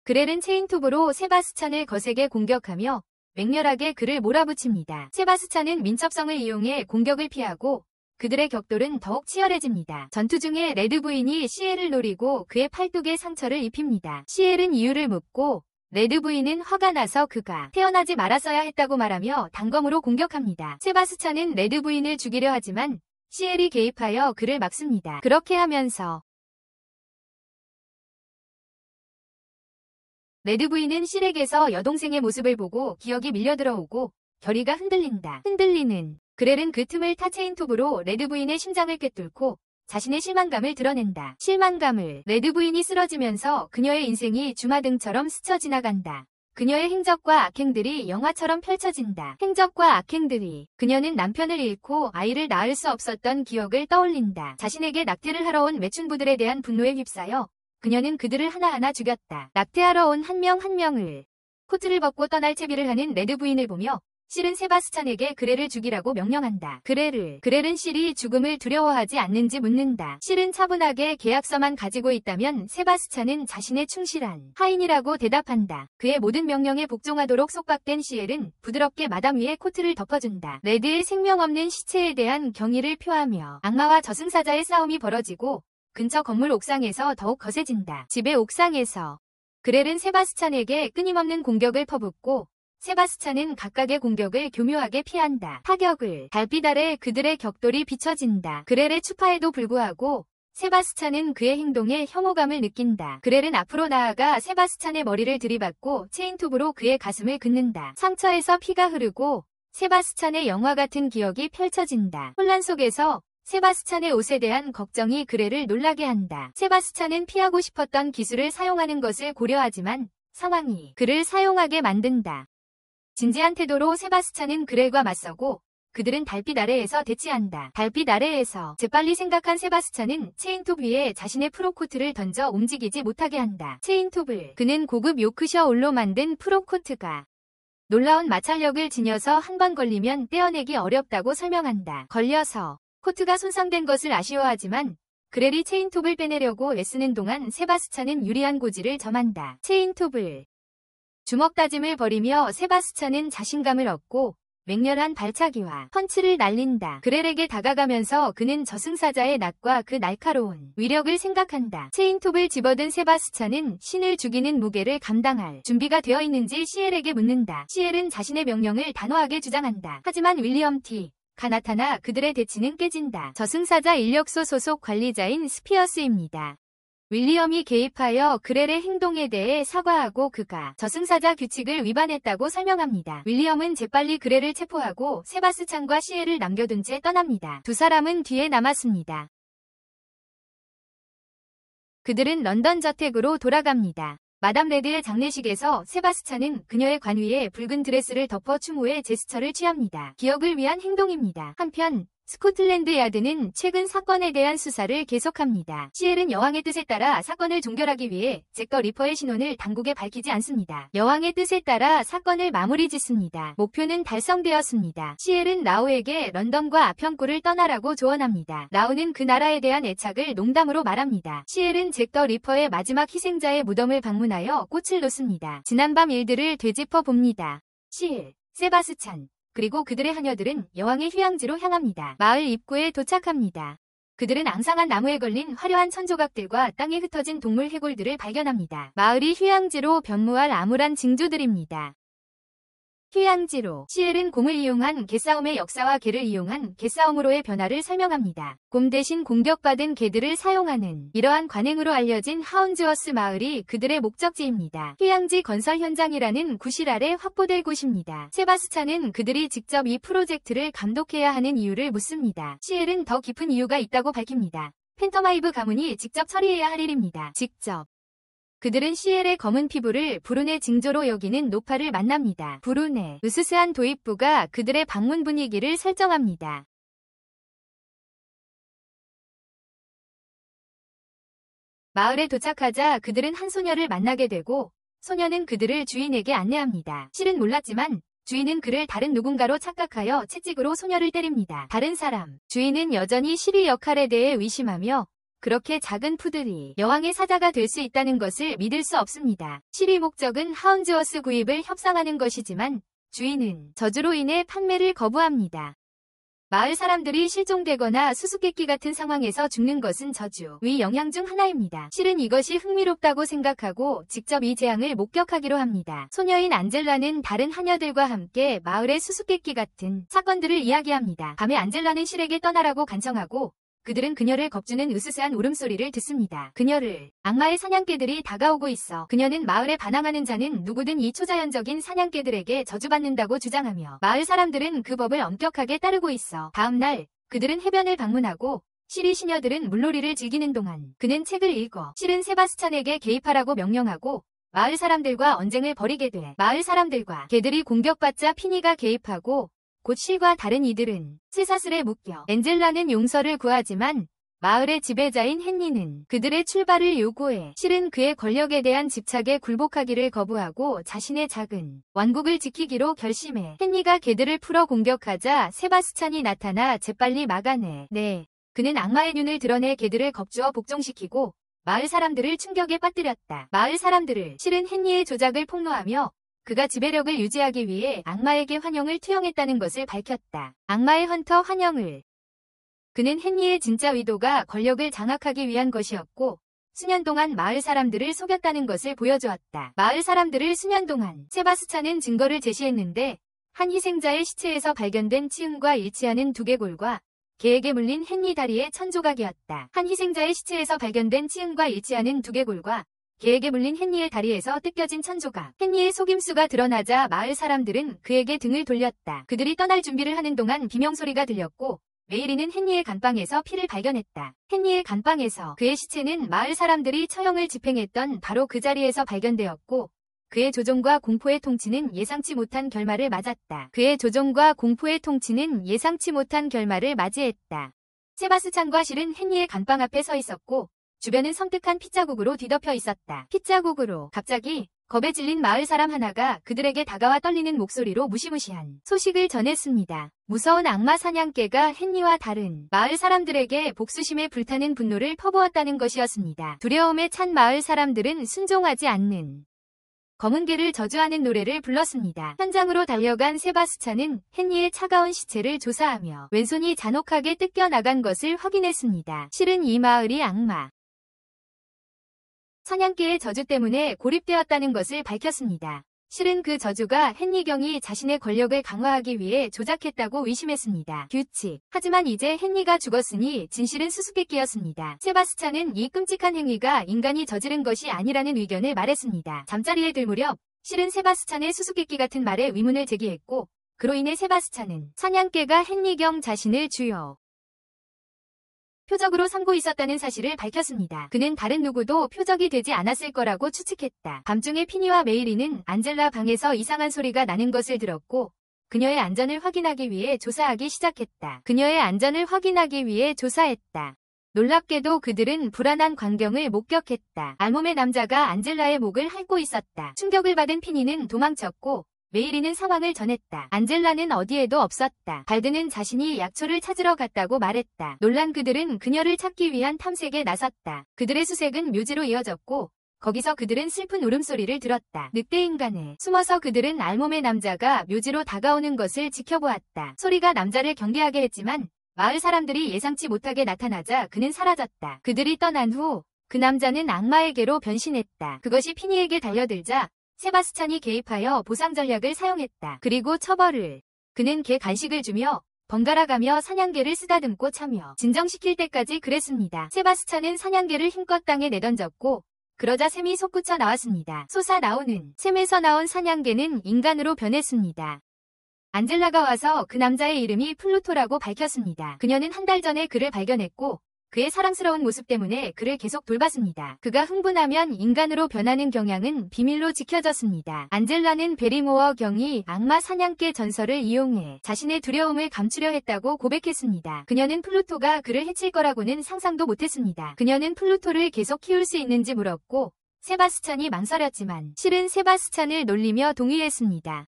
그렐은 체인톱으로 세바스찬을 거세게 공격하며 맹렬하게 그를 몰아붙입니다. 세바스찬은 민첩성을 이용해 공격을 피하고 그들의 격돌은 더욱 치열해집니다. 전투 중에 레드 부인이 시엘을 노리고 그의 팔뚝에 상처를 입힙니다. 시엘은 이유를 묻고 레드 부인은 화가 나서 그가 태어나지 말았어야 했다고 말하며 단검으로 공격합니다. 세바스찬은 레드 부인을 죽이려 하지만 시엘이 개입하여 그를 막습니다. 그렇게 하면서 레드 부인은 시렉에서 여동생의 모습을 보고 기억이 밀려들어오고 결의가 흔들리는 그렐은 그 틈을 타 체인톱으로 레드 부인의 심장을 꿰뚫고 자신의 실망감을 드러낸다. 실망감을 레드 부인이 쓰러지면서 그녀의 인생이 주마등처럼 스쳐 지나간다. 그녀의 행적과 악행들이 영화처럼 펼쳐진다. 행적과 악행들이 그녀는 남편을 잃고 아이를 낳을 수 없었던 기억을 떠올린다. 자신에게 낙태를 하러 온 매춘부들에 대한 분노에 휩싸여 그녀는 그들을 하나하나 죽였다. 낙태하러 온 한 명 한 명을 코트를 벗고 떠날 채비를 하는 레드 부인을 보며 실은 세바스찬에게 그렐을 죽이라고 명령한다. 그렐은 실이 죽음을 두려워하지 않는지 묻는다. 실은 차분하게 계약서만 가지고 있다면 세바스찬은 자신의 충실한 하인이라고 대답한다. 그의 모든 명령에 복종하도록 속박된 시엘은 부드럽게 마담 위에 코트를 덮어준다. 레드의 생명 없는 시체에 대한 경의를 표하며 악마와 저승사자의 싸움이 벌어지고 근처 건물 옥상에서 더욱 거세진다. 집의 옥상에서 그렐은 세바스찬에게 끊임없는 공격을 퍼붓고 세바스찬은 각각의 공격을 교묘하게 피한다. 타격을 달빛 아래 그들의 격돌이 비춰진다. 그렐의 추파에도 불구하고 세바스찬은 그의 행동에 혐오감을 느낀다. 그렐은 앞으로 나아가 세바스찬의 머리를 들이받고 체인톱으로 그의 가슴을 긋는다. 상처에서 피가 흐르고 세바스찬의 영화 같은 기억이 펼쳐진다. 혼란 속에서 세바스찬의 옷에 대한 걱정이 그렐을 놀라게 한다. 세바스찬은 피하고 싶었던 기술을 사용하는 것을 고려하지만 상황이 그를 사용하게 만든다. 진지한 태도로 세바스찬은 그렐과 맞서고 그들은 달빛 아래에서 대치한다. 달빛 아래에서 재빨리 생각한 세바스찬은 체인톱 위에 자신의 프로코트를 던져 움직이지 못하게 한다. 체인톱을 그는 고급 요크셔 올로 만든 프로코트가 놀라운 마찰력을 지녀서 한 번 걸리면 떼어내기 어렵다고 설명한다. 걸려서 코트가 손상된 것을 아쉬워하지만 그렐이 체인톱을 빼내려고 애쓰는 동안 세바스찬은 유리한 고지를 점한다. 체인톱을 주먹 다짐을 벌이며 세바스찬은 자신감을 얻고 맹렬한 발차기와 펀치를 날린다. 그렐에게 다가가면서 그는 저승사자의 낫과 그 날카로운 위력을 생각한다. 체인톱을 집어든 세바스찬은 신을 죽이는 무게를 감당할 준비가 되어 있는지 시엘에게 묻는다. 시엘은 자신의 명령을 단호하게 주장한다. 하지만 윌리엄 T가 나타나 그들의 대치는 깨진다. 저승사자 인력소 소속 관리자인 스피어스입니다. 윌리엄이 개입하여 그렐의 행동에 대해 사과하고 그가 저승사자 규칙을 위반했다고 설명합니다. 윌리엄은 재빨리 그렐을 체포하고 세바스찬과 시엘을 남겨둔 채 떠납니다. 두 사람은 뒤에 남았습니다. 그들은 런던 저택으로 돌아갑니다. 마담 레드의 장례식에서 세바스찬은 그녀의 관위에 붉은 드레스를 덮어 추모의 제스처를 취합니다. 기억을 위한 행동입니다. 한편 스코틀랜드 야드는 최근 사건에 대한 수사를 계속합니다. 시엘은 여왕의 뜻에 따라 사건을 종결하기 위해 잭 더 리퍼의 신원을 당국에 밝히지 않습니다. 여왕의 뜻에 따라 사건을 마무리 짓습니다. 목표는 달성되었습니다. 시엘은 라오에게 런던과 아편골을 떠나라고 조언합니다. 라오는 그 나라에 대한 애착을 농담으로 말합니다. 시엘은 잭 더 리퍼의 마지막 희생자의 무덤을 방문하여 꽃을 놓습니다. 지난밤 일들을 되짚어 봅니다. 시엘, 세바스찬, 그리고 그들의 하녀들은 여왕의 휴양지로 향합니다. 마을 입구에 도착합니다. 그들은 앙상한 나무에 걸린 화려한 천조각들과 땅에 흩어진 동물 해골들을 발견합니다. 마을이 휴양지로 변모할 암울한 징조들입니다. 휴양지로. 시엘은 곰을 이용한 개싸움의 역사와 개를 이용한 개싸움으로의 변화를 설명합니다. 곰 대신 공격받은 개들을 사용하는 이러한 관행으로 알려진 하운즈워스 마을이 그들의 목적지입니다. 휴양지 건설 현장이라는 구실 아래 확보될 곳입니다. 세바스찬은 그들이 직접 이 프로젝트를 감독해야 하는 이유를 묻습니다. 시엘은 더 깊은 이유가 있다고 밝힙니다. 팬터마이브 가문이 직접 처리해야 할 일입니다. 직접. 그들은 시엘의 검은 피부를 불운의 징조로 여기는 노파를 만납니다. 불운의 으스스한 도입부가 그들의 방문 분위기를 설정합니다. 마을에 도착하자 그들은 한 소녀를 만나게 되고 소녀는 그들을 주인에게 안내합니다. 실은 몰랐지만 주인은 그를 다른 누군가로 착각하여 채찍으로 소녀를 때립니다. 다른 사람. 주인은 여전히 시리 역할에 대해 의심하며 그렇게 작은 푸들이 여왕의 사자가 될 수 있다는 것을 믿을 수 없습니다. 시리 목적은 하운즈워스 구입을 협상하는 것이지만 주인은 저주로 인해 판매를 거부합니다. 마을 사람들이 실종되거나 수수께끼 같은 상황에서 죽는 것은 저주의 영향 중 하나입니다. 실은 이것이 흥미롭다고 생각하고 직접 이 재앙을 목격하기로 합니다. 소녀인 안젤라는 다른 하녀들과 함께 마을의 수수께끼 같은 사건들을 이야기합니다. 밤에 안젤라는 실에게 떠나라고 간청하고 그들은 그녀를 겁주는 으스스한 울음소리를 듣습니다. 그녀를 악마의 사냥개들이 다가오고 있어 그녀는 마을에 반항하는 자는 누구든 이 초자연적인 사냥개들에게 저주받는다고 주장하며 마을 사람들은 그 법을 엄격하게 따르고 있어. 다음 날 그들은 해변을 방문하고 시리 시녀들은 물놀이를 즐기는 동안 그는 책을 읽어 실은 세바스찬에게 개입하라고 명령하고 마을 사람들과 언쟁을 벌이게 돼. 마을 사람들과 개들이 공격받자 피니가 개입하고 곧 실과 다른 이들은 쇠사슬에 묶여. 엔젤라는 용서를 구하지만 마을의 지배자인 헨리는 그들의 출발을 요구해. 실은 그의 권력에 대한 집착에 굴복하기를 거부하고 자신의 작은 왕국을 지키기로 결심해. 헨리가 개들을 풀어 공격하자 세바스찬이 나타나 재빨리 막아내. 그는 악마의 눈을 드러내 개들을 겁주어 복종시키고 마을 사람들을 충격에 빠뜨렸다. 마을 사람들을 실은 헨리의 조작을 폭로하며 그가 지배력을 유지하기 위해 악마에게 환영을 투영했다는 것을 밝혔다. 악마의 헌터 환영을. 그는 헨리의 진짜 의도가 권력을 장악하기 위한 것이었고 수년 동안 마을 사람들을 속였다는 것을 보여주었다. 마을 사람들을 수년 동안 세바스찬은 증거를 제시했는데 한 희생자의 시체에서 발견된 치음과 일치하는 두개골과 개에게 물린 헨리 다리의 천조각이었다. 한 희생자의 시체에서 발견된 치음과 일치하는 두개골과 개에게 물린 헨리의 다리에서 뜯겨진 천조각. 헨리의 속임수가 드러나자 마을 사람들은 그에게 등을 돌렸다. 그들이 떠날 준비를 하는 동안 비명소리가 들렸고 메이리는 헨리의 간방에서 피를 발견했다. 헨리의 간방에서 그의 시체는 마을 사람들이 처형을 집행했던 바로 그 자리에서 발견되었고 그의 조종과 공포의 통치는 예상치 못한 결말을 맞았다. 그의 조종과 공포의 통치는 예상치 못한 결말을 맞이했다. 세바스찬과 실은 헨리의 간방 앞에 서 있었고 주변은 섬뜩한 핏자국으로 뒤덮여 있었다. 핏자국으로. 갑자기 겁에 질린 마을 사람 하나가 그들에게 다가와 떨리는 목소리로 무시무시한 소식을 전했습니다. 무서운 악마 사냥개가 헨리와 다른 마을 사람들에게 복수심에 불타는 분노를 퍼부었다는 것이었습니다. 두려움에 찬 마을 사람들은 순종하지 않는 검은 개를 저주하는 노래를 불렀습니다. 현장으로 달려간 세바스찬은 헨리의 차가운 시체를 조사하며 왼손이 잔혹하게 뜯겨나간 것을 확인했습니다. 실은 이 마을이 악마 사냥개의 저주 때문에 고립되었다는 것을 밝혔습니다. 실은 그 저주가 헨리경이 자신의 권력을 강화하기 위해 조작했다고 의심했습니다. 규칙. 하지만 이제 헨리가 죽었으니 진실은 수수께끼였습니다. 세바스찬은 이 끔찍한 행위가 인간이 저지른 것이 아니라는 의견을 말했습니다. 잠자리에 들 무렵 실은 세바스찬의 수수께끼 같은 말에 의문을 제기했고 그로 인해 세바스찬은 사냥개가 헨리경 자신을 주요 표적으로 삼고 있었다는 사실을 밝혔습니다. 그는 다른 누구도 표적이 되지 않았을 거라고 추측했다. 밤중에 피니와 메이리는 안젤라 방에서 이상한 소리가 나는 것을 들었고 그녀의 안전을 확인하기 위해 조사하기 시작했다. 그녀의 안전을 확인하기 위해 조사했다. 놀랍게도 그들은 불안한 광경을 목격했다. 알몸의 남자가 안젤라의 목을 핥고 있었다. 충격을 받은 피니는 도망쳤고 메이리는 상황을 전했다. 안젤라는 어디에도 없었다. 발드는 자신이 약초를 찾으러 갔다고 말했다. 놀란 그들은 그녀를 찾기 위한 탐색에 나섰다. 그들의 수색은 묘지로 이어졌고 거기서 그들은 슬픈 울음소리를 들었다. 늑대인간에 숨어서 그들은 알몸의 남자가 묘지로 다가오는 것을 지켜보았다. 소리가 남자를 경계하게 했지만 마을 사람들이 예상치 못하게 나타나자 그는 사라졌다. 그들이 떠난 후 그 남자는 악마에게로 변신했다. 그것이 피니에게 달려들자 세바스찬이 개입하여 보상 전략을 사용했다. 그리고 처벌을. 그는 개 간식을 주며 번갈아가며 사냥개를 쓰다듬고 차며 진정시킬 때까지 그랬습니다. 세바스찬은 사냥개를 힘껏 땅에 내던졌고 그러자 샘이 솟구쳐 나왔습니다. 솟아 나오는 샘에서 나온 사냥개는 인간으로 변했습니다. 안젤라가 와서 그 남자의 이름이 플루토라고 밝혔습니다. 그녀는 한 달 전에 그를 발견했고 그의 사랑스러운 모습 때문에 그를 계속 돌봤습니다. 그가 흥분하면 인간으로 변하는 경향은 비밀로 지켜졌습니다. 안젤라는 베리모어 경이 악마 사냥개 전설을 이용해 자신의 두려움을 감추려 했다고 고백했습니다. 그녀는 플루토가 그를 해칠 거라고는 상상도 못했습니다. 그녀는 플루토를 계속 키울 수 있는지 물었고 세바스찬이 망설였지만 실은 세바스찬을 놀리며 동의했습니다.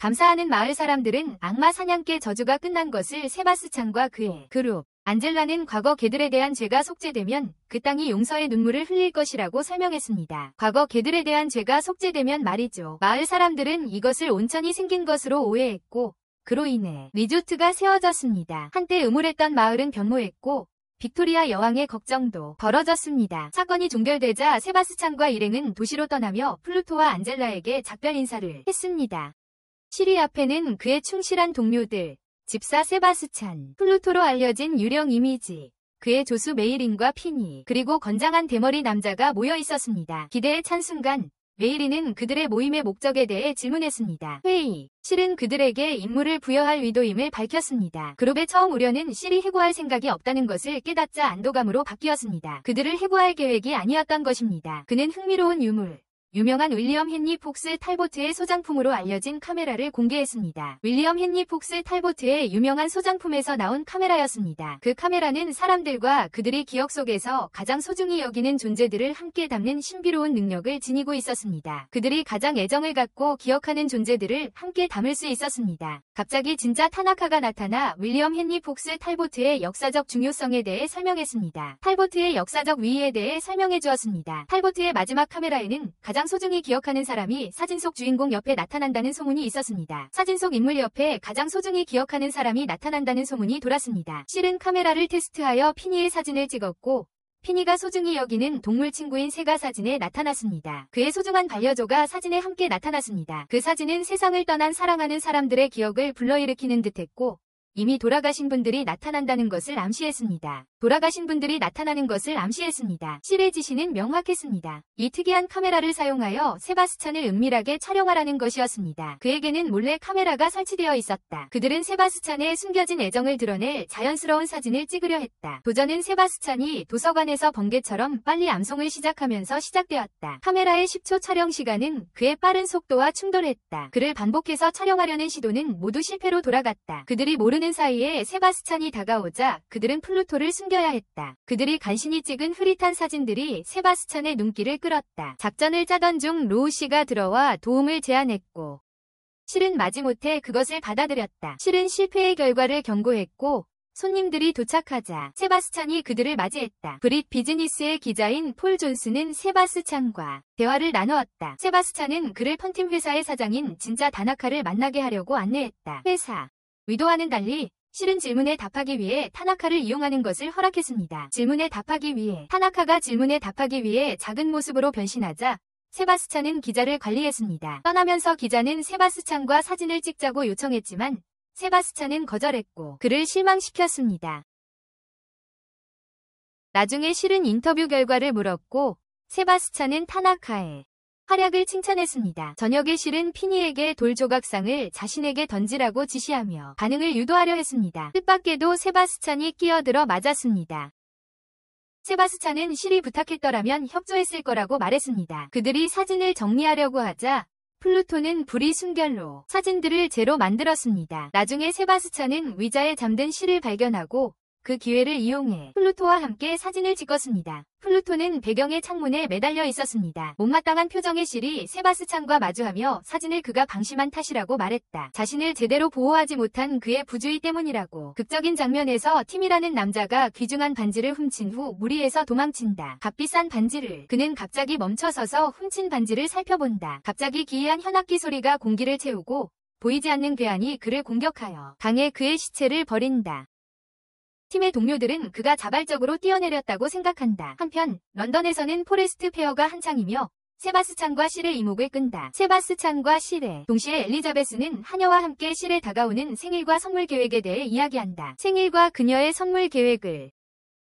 감사하는 마을 사람들은 악마 사냥개 저주가 끝난 것을 세바스찬과 그의 그룹 안젤라는 과거 개들에 대한 죄가 속죄되면 그 땅이 용서의 눈물을 흘릴 것이라고 설명했습니다. 과거 개들에 대한 죄가 속죄되면 말이죠. 마을 사람들은 이것을 온천이 생긴 것으로 오해했고 그로 인해 리조트가 세워졌습니다. 한때 음울했던 마을은 변모했고 빅토리아 여왕의 걱정도 벌어졌습니다. 사건이 종결되자 세바스찬과 일행은 도시로 떠나며 플루토와 안젤라에게 작별 인사를 했습니다. 시리 앞에는 그의 충실한 동료들, 집사 세바스찬, 플루토로 알려진 유령 이미지, 그의 조수 메이린과 피니, 그리고 건장한 대머리 남자가 모여 있었습니다. 기대에 찬 순간 메이린은 그들의 모임의 목적에 대해 질문했습니다. 회의, 실은 그들에게 임무를 부여할 의도임을 밝혔습니다. 그룹의 처음 우려는 실이 해고할 생각이 없다는 것을 깨닫자 안도감으로 바뀌었습니다. 그들을 해고할 계획이 아니었던 것입니다. 그는 흥미로운 유명한 윌리엄 헨리 폭스 탈보트의 소장품으로 알려진 카메라를 공개했습니다. 윌리엄 헨리 폭스 탈보트의 유명한 소장품에서 나온 카메라였습니다. 그 카메라는 사람들과 그들이 기억 속에서 가장 소중히 여기는 존재들을 함께 담는 신비로운 능력을 지니고 있었습니다. 그들이 가장 애정을 갖고 기억하는 존재들을 함께 담을 수 있었습니다. 갑자기 진짜 타나카가 나타나 윌리엄 헨리 폭스 탈보트의 역사적 중요성에 대해 설명했습니다. 탈보트의 역사적 위의에 대해 설명해 주었습니다. 탈보트의 마지막 카메라에는 가장 소중히 기억하는 사람이 사진 속 주인공 옆에 나타난다는 소문이 있었습니다. 사진 속 인물 옆에 가장 소중히 기억하는 사람이 나타난다는 소문이 돌았습니다. 실은 카메라를 테스트하여 피니의 사진을 찍었고 피니가 소중히 여기는 동물 친구인 새가 사진에 나타났습니다. 그의 소중한 반려조가 사진에 함께 나타났습니다. 그 사진은 세상을 떠난 사랑하는 사람들의 기억을 불러일으키는 듯했고 이미 돌아가신 분들이 나타난다는 것을 암시했습니다. 돌아가신 분들이 나타나는 것을 암시했습니다. 실의 지시는 명확했습니다. 이 특이한 카메라를 사용하여 세바스찬을 은밀하게 촬영하라는 것이었습니다. 그에게는 몰래 카메라가 설치되어 있었다. 그들은 세바스찬의 숨겨진 애정을 드러낼 자연스러운 사진을 찍으려 했다. 도전은 세바스찬이 도서관에서 번개처럼 빨리 암송을 시작하면서 시작되었다. 카메라의 10초 촬영 시간은 그의 빠른 속도와 충돌했다. 그를 반복해서 촬영하려는 시도는 모두 실패로 돌아갔다. 그들이 모르는 사이에 세바스찬이 다가오자 그들은 플루토를 숨겨야 했다. 그들이 간신히 찍은 흐릿한 사진들이 세바스찬의 눈길을 끌었다. 작전을 짜던 중 로우 씨가 들어와 도움을 제안했고 실은 마지못해 그것을 받아들였다. 실은 실패의 결과를 경고했고 손님들이 도착하자 세바스찬이 그들을 맞이했다. 브릿 비즈니스의 기자인 폴 존스는 세바스찬과 대화를 나누었다. 세바스찬은 그를 펀팀 회사의 사장인 진짜 다나카를 만나게 하려고 안내했다. 회사 의도와는 달리 실은 질문에 답하기 위해 타나카를 이용하는 것을 허락했습니다. 타나카가 질문에 답하기 위해 작은 모습으로 변신하자 세바스찬은 기자를 관리했습니다. 떠나면서 기자는 세바스찬과 사진을 찍자고 요청했지만 세바스찬은 거절했고 그를 실망시켰습니다. 나중에 실은 인터뷰 결과를 물었고 세바스찬은 타나카의 활약을 칭찬했습니다. 저녁에 실은 피니에게 돌 조각상을 자신에게 던지라고 지시하며 반응을 유도하려 했습니다. 뜻밖에도 세바스찬이 끼어들어 맞았습니다. 세바스찬은 실이 부탁했더라면 협조했을 거라고 말했습니다. 그들이 사진을 정리하려고 하자 플루토는 불이 순결로 사진들을 재로 만들었습니다. 나중에 세바스찬은 의자에 잠든 실을 발견하고 그 기회를 이용해 플루토와 함께 사진을 찍었습니다. 플루토는 배경의 창문에 매달려 있었습니다. 못마땅한 표정의 실이 세바스찬과 마주하며 사진을 그가 방심한 탓이라고 말했다. 자신을 제대로 보호하지 못한 그의 부주의 때문이라고. 극적인 장면에서 팀이라는 남자가 귀중한 반지를 훔친 후 무리해서 도망친다. 값비싼 반지를. 그는 갑자기 멈춰서서 훔친 반지를 살펴본다. 갑자기 기이한 현악기 소리가 공기를 채우고 보이지 않는 괴한이 그를 공격하여 강에 그의 시체를 버린다. 팀의 동료들은 그가 자발적으로 뛰어내렸다고 생각한다. 한편 런던에서는 포레스트 페어가 한창이며 세바스찬과 실의 이목을 끈다. 세바스찬과 실의 동시에 엘리자베스는 하녀와 함께 실에 다가오는 생일과 선물 계획에 대해 이야기한다. 생일과 그녀의 선물 계획을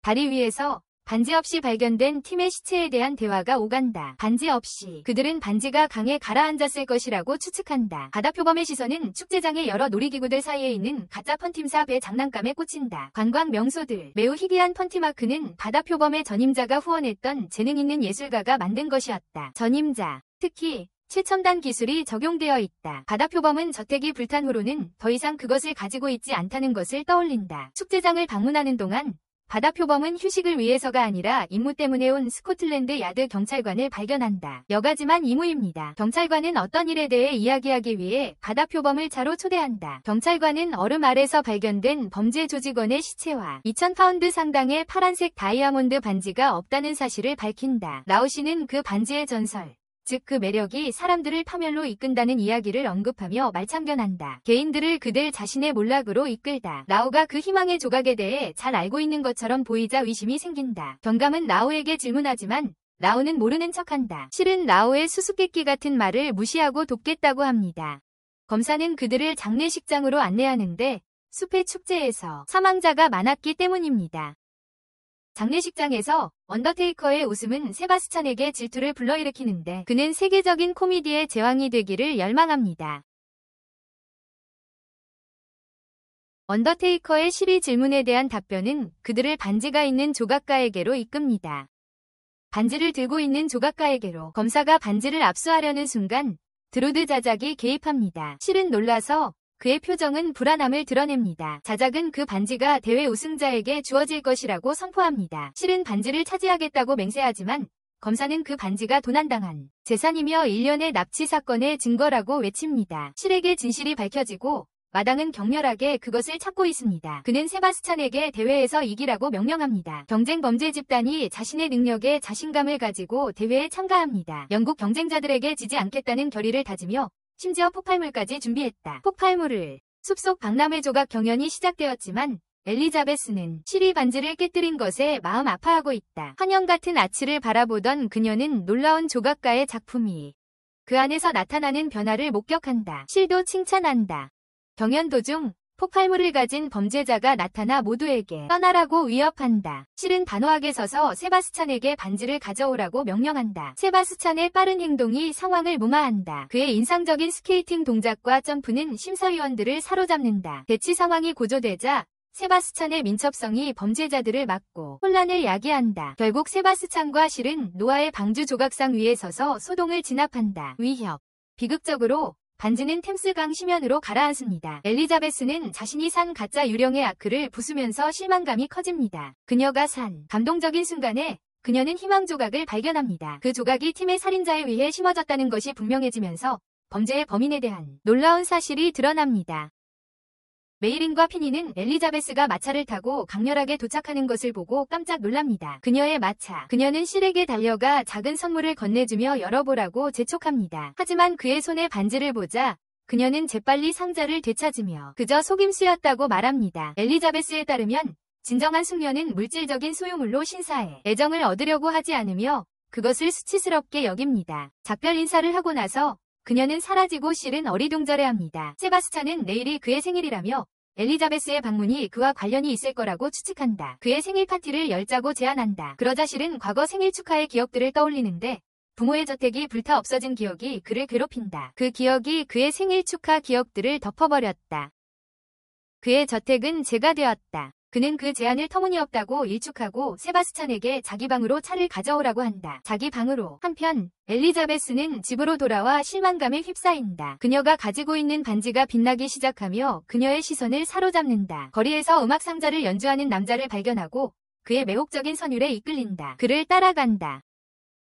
다리 위에서 반지 없이 발견된 팀의 시체에 대한 대화가 오간다. 반지 없이 그들은 반지가 강에 가라앉았을 것이라고 추측한다. 바다표범의 시선은 축제장의 여러 놀이기구들 사이에 있는 가짜 펀팀사 배 장난감에 꽂힌다. 관광 명소들 매우 희귀한 펀티마크는 바다표범의 전임자가 후원했던 재능 있는 예술가가 만든 것이었다. 전임자, 특히 최첨단 기술이 적용되어 있다. 바다표범은 저택이 불탄 후로는 더 이상 그것을 가지고 있지 않다는 것을 떠올린다. 축제장을 방문하는 동안 바다표범은 휴식을 위해서가 아니라 임무 때문에 온 스코틀랜드 야드 경찰관을 발견한다. 여가지만 임무입니다. 경찰관은 어떤 일에 대해 이야기하기 위해 바다표범을 차로 초대한다. 경찰관은 얼음 아래서 발견된 범죄 조직원의 시체와 2,000파운드 상당의 파란색 다이아몬드 반지가 없다는 사실을 밝힌다. 라우시는 그 반지의 전설, 즉 그 매력이 사람들을 파멸로 이끈다는 이야기를 언급하며 말참견한다. 개인들을 그들 자신의 몰락으로 이끌다. 라우가 그 희망의 조각에 대해 잘 알고 있는 것처럼 보이자 의심이 생긴다. 경감은 라우에게 질문하지만 라우는 모르는 척한다. 실은 라우의 수수께끼 같은 말을 무시하고 돕겠다고 합니다. 검사는 그들을 장례식장으로 안내하는데 숲의 축제에서 사망자가 많았기 때문입니다. 장례식장에서 언더테이커의 웃음은 세바스찬에게 질투를 불러일으키는데 그는 세계적인 코미디의 제왕이 되기를 열망합니다. 언더테이커의 시리 질문에 대한 답변은 그들을 반지가 있는 조각가에게로 이끕니다. 반지를 들고 있는 조각가에게로 검사가 반지를 압수하려는 순간 드루드 자작이 개입합니다. 실은 놀라서 그의 표정은 불안함을 드러냅니다. 자작은 그 반지가 대회 우승자에게 주어질 것이라고 선포합니다. 실은 반지를 차지하겠다고 맹세하지만 검사는 그 반지가 도난당한 재산이며 일련의 납치 사건의 증거라고 외칩니다. 실에게 진실이 밝혀지고 마당은 격렬하게 그것을 찾고 있습니다. 그는 세바스찬에게 대회에서 이기라고 명령합니다. 경쟁 범죄 집단이 자신의 능력에 자신감을 가지고 대회에 참가합니다. 영국 경쟁자들에게 지지 않겠다는 결의를 다지며 심지어 폭발물까지 준비했다. 폭발물을 숲속 박람회 조각 경연이 시작되었지만 엘리자베스는 실이 반지를 깨뜨린 것에 마음 아파하고 있다. 환영 같은 아치를 바라보던 그녀는 놀라운 조각가의 작품이 그 안에서 나타나는 변화를 목격한다. 실도 칭찬한다. 경연 도중 폭발물을 가진 범죄자가 나타나 모두에게 떠나라고 위협한다. 실은 단호하게 서서 세바스찬에게 반지를 가져오라고 명령한다. 세바스찬의 빠른 행동이 상황을 무마한다. 그의 인상적인 스케이팅 동작과 점프는 심사위원들을 사로잡는다. 대치 상황이 고조되자 세바스찬의 민첩성이 범죄자들을 막고 혼란을 야기한다. 결국 세바스찬과 실은 노아의 방주 조각상 위에 서서 소동을 진압한다. 위협. 비극적으로 반지는 템스강 심연으로 가라앉습니다. 엘리자베스는 자신이 산 가짜 유령의 아크를 부수면서 실망감이 커집니다. 그녀가 산 감동적인 순간에 그녀는 희망 조각을 발견합니다. 그 조각이 팀의 살인자에 의해 심어졌다는 것이 분명해지면서 범죄의 범인에 대한 놀라운 사실이 드러납니다. 메이린과 피니는 엘리자베스가 마차를 타고 강렬하게 도착하는 것을 보고 깜짝 놀랍니다. 그녀의 마차. 그녀는 실에게 달려가 작은 선물을 건네주며 열어보라고 재촉합니다. 하지만 그의 손에 반지를 보자 그녀는 재빨리 상자를 되찾으며 그저 속임수였다고 말합니다. 엘리자베스에 따르면 진정한 숙녀는 물질적인 소유물로 신사에 애정을 얻으려고 하지 않으며 그것을 수치스럽게 여깁니다. 작별 인사를 하고 나서 그녀는 사라지고 실은 어리둥절해합니다. 세바스찬은 내일이 그의 생일이라며 엘리자베스의 방문이 그와 관련이 있을 거라고 추측한다. 그의 생일 파티를 열자고 제안한다. 그러자 실은 과거 생일 축하의 기억들을 떠올리는데 부모의 저택이 불타 없어진 기억이 그를 괴롭힌다. 그 기억이 그의 생일 축하 기억들을 덮어버렸다. 그의 저택은 재가 되었다. 그는 그 제안을 터무니없다고 일축하고 세바스찬에게 자기 방으로 차를 가져오라고 한다. 자기 방으로. 한편 엘리자베스는 집으로 돌아와 실망감에 휩싸인다. 그녀가 가지고 있는 반지가 빛나기 시작하며 그녀의 시선을 사로잡는다. 거리에서 음악 상자를 연주하는 남자를 발견하고 그의 매혹적인 선율에 이끌린다. 그를 따라간다.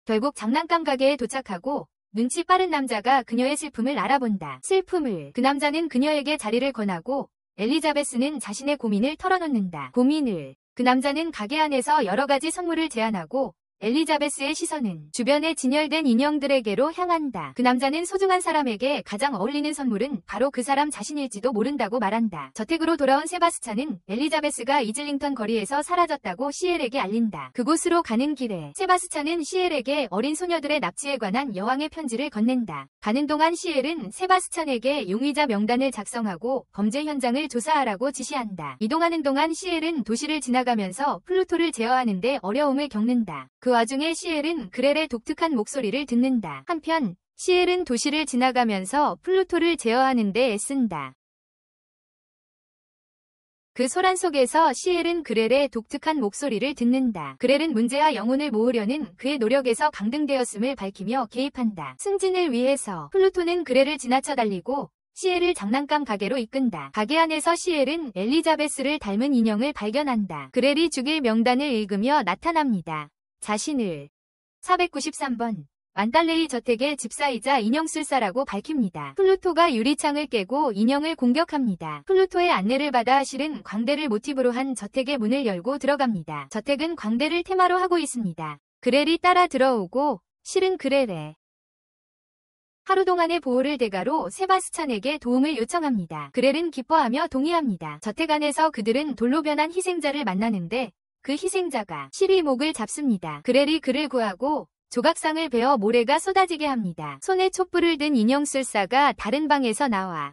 결국 장난감 가게에 도착하고 눈치 빠른 남자가 그녀의 슬픔을 알아본다. 슬픔을. 그 남자는 그녀에게 자리를 권하고 엘리자베스는 자신의 고민을 털어놓는다. 고민을. 그 남자는 가게 안에서 여러 가지 선물을 제안하고 엘리자베스의 시선은 주변에 진열된 인형들에게로 향한다. 그 남자는 소중한 사람에게 가장 어울리는 선물은 바로 그 사람 자신일지도 모른다고 말한다. 저택으로 돌아온 세바스찬은 엘리자베스가 이즐링턴 거리에서 사라졌다고 시엘에게 알린다. 그곳으로 가는 길에 세바스찬은 시엘에게 어린 소녀들의 납치에 관한 여왕의 편지를 건넨다. 가는 동안 시엘은 세바스찬에게 용의자 명단을 작성하고 범죄 현장을 조사하라고 지시한다. 이동하는 동안 시엘은 도시를 지나가면서 플루토를 제어하는 데 어려움을 겪는다. 그 와중에 시엘은 그렐의 독특한 목소리를 듣는다. 한편 시엘은 도시를 지나가면서 플루토를 제어하는 데 애쓴다. 그 소란 속에서 시엘은 그렐의 독특한 목소리를 듣는다. 그렐은 문제와 영혼을 모으려는 그의 노력에서 강등되었음을 밝히며 개입한다. 승진을 위해서 플루토는 그렐을 지나쳐 달리고 시엘을 장난감 가게로 이끈다. 가게 안에서 시엘은 엘리자베스를 닮은 인형을 발견한다. 그렐이 죽일 명단을 읽으며 나타납니다. 자신을 493번 만달레이 저택의 집사이자 인형술사라고 밝힙니다. 플루토가 유리창을 깨고 인형을 공격합니다. 플루토의 안내를 받아 실은 광대를 모티브로 한 저택의 문을 열고 들어갑니다. 저택은 광대를 테마로 하고 있습니다. 그렐이 따라 들어오고 실은 그렐의 하루 동안의 보호를 대가로 세바스찬에게 도움을 요청합니다. 그렐은 기뻐하며 동의합니다. 저택 안에서 그들은 돌로 변한 희생자를 만나는데 그 희생자가 실이 목을 잡습니다. 그렐이 그를 구하고 조각상을 베어 모래가 쏟아지게 합니다. 손에 촛불을 든 인형술사가 다른 방에서 나와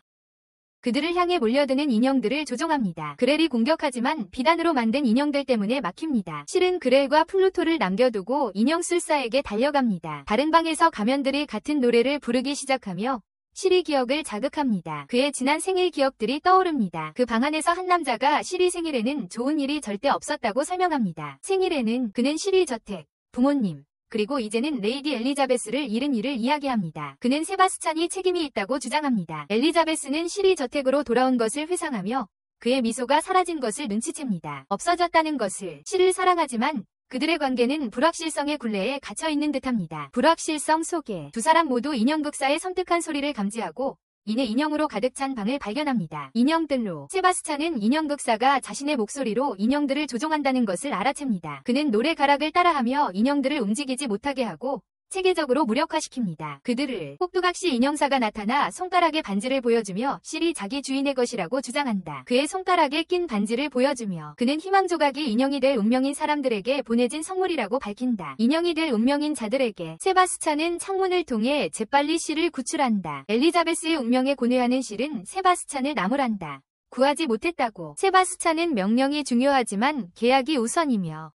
그들을 향해 몰려드는 인형들을 조종합니다. 그렐이 공격하지만 비단으로 만든 인형들 때문에 막힙니다. 실은 그렐과 플루토를 남겨두고 인형술사에게 달려갑니다. 다른 방에서 가면들이 같은 노래를 부르기 시작하며 실이 기억을 자극합니다. 그의 지난 생일 기억들이 떠오릅니다. 그 방 안에서 한 남자가 실이 생일에는 좋은 일이 절대 없었다고 설명합니다. 생일에는 그는 실이 저택, 부모님, 그리고 이제는 레이디 엘리자베스를 잃은 일을 이야기합니다. 그는 세바스찬이 책임이 있다고 주장합니다. 엘리자베스는 실이 저택으로 돌아온 것을 회상하며 그의 미소가 사라진 것을 눈치챕니다. 없어졌다는 것을 실을 사랑하지만 그들의 관계는 불확실성의 굴레에 갇혀있는 듯합니다. 불확실성 속에 두 사람 모두 인형극사의 섬뜩한 소리를 감지하고 이내 인형으로 가득 찬 방을 발견합니다. 인형들로 세바스찬은 인형극사가 자신의 목소리로 인형들을 조종한다는 것을 알아챕니다. 그는 노래 가락을 따라하며 인형들을 움직이지 못하게 하고 체계적으로 무력화시킵니다. 그들을 꼭두각시 인형사가 나타나 손가락에 반지를 보여주며 실이 자기 주인의 것이라고 주장한다. 그의 손가락에 낀 반지를 보여주며 그는 희망 조각이 인형이 될 운명인 사람들에게 보내진 선물이라고 밝힌다. 인형이 될 운명인 자들에게 세바스찬은 창문을 통해 재빨리 실을 구출한다. 엘리자베스의 운명에 고뇌하는 실은 세바스찬을 나무란다. 구하지 못했다고. 세바스찬은 명령이 중요하지만 계약이 우선이며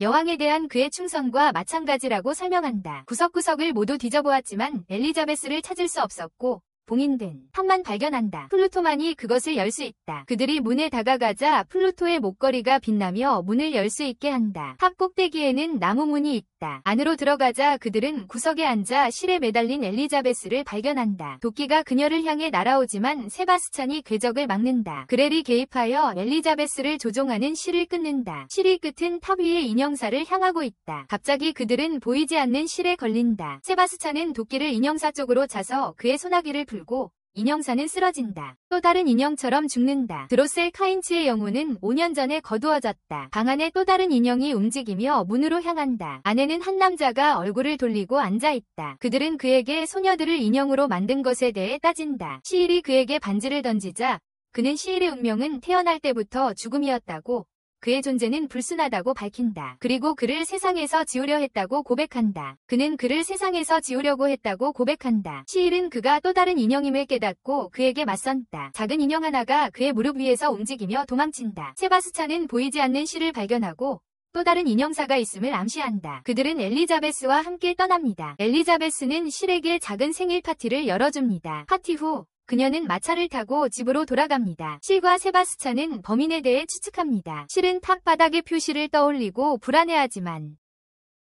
여왕에 대한 그의 충성과 마찬가지라고 설명한다. 구석구석을 모두 뒤져보았지만 엘리자베스를 찾을 수 없었고 봉인된 탑만 발견한다. 플루토만이 그것을 열 수 있다. 그들이 문에 다가가자 플루토의 목걸이가 빛나며 문을 열 수 있게 한다. 탑 꼭대기에는 나무 문이 있다. 안으로 들어가자 그들은 구석에 앉아 실에 매달린 엘리자베스를 발견한다. 도끼가 그녀를 향해 날아오지만 세바스찬이 궤적을 막는다. 그렐이 개입하여 엘리자베스를 조종하는 실을 끊는다. 실의 끝은 탑 위의 인형사를 향하고 있다. 갑자기 그들은 보이지 않는 실에 걸린다. 세바스찬은 도끼를 인형사 쪽으로 차서 그의 소나기를 불고 인형사는 쓰러진다. 또 다른 인형처럼 죽는다. 드로셀 카인츠의 영혼은 5년 전에 거두어졌다. 방 안에 또 다른 인형이 움직이며 문으로 향한다. 안에는 한 남자가 얼굴을 돌리고 앉아있다. 그들은 그에게 소녀들을 인형으로 만든 것에 대해 따진다. 시일이 그에게 반지를 던지자 그는 시일의 운명은 태어날 때부터 죽음이었다고 그의 존재는 불순하다고 밝힌다. 그리고 그를 세상에서 지우려 했다고 고백한다. 그는 그를 세상에서 지우려고 했다고 고백한다. 시일은 그가 또 다른 인형임을 깨닫고 그에게 맞선다. 작은 인형 하나가 그의 무릎 위에서 움직이며 도망친다. 세바스찬은 보이지 않는 시를 발견하고 또 다른 인형사가 있음을 암시한다. 그들은 엘리자베스와 함께 떠납니다. 엘리자베스는 실에게 작은 생일 파티를 열어줍니다. 파티 후 그녀는 마차를 타고 집으로 돌아갑니다. 실과 세바스찬은 범인에 대해 추측합니다. 실은 탁 바닥의 표시를 떠올리고 불안해하지만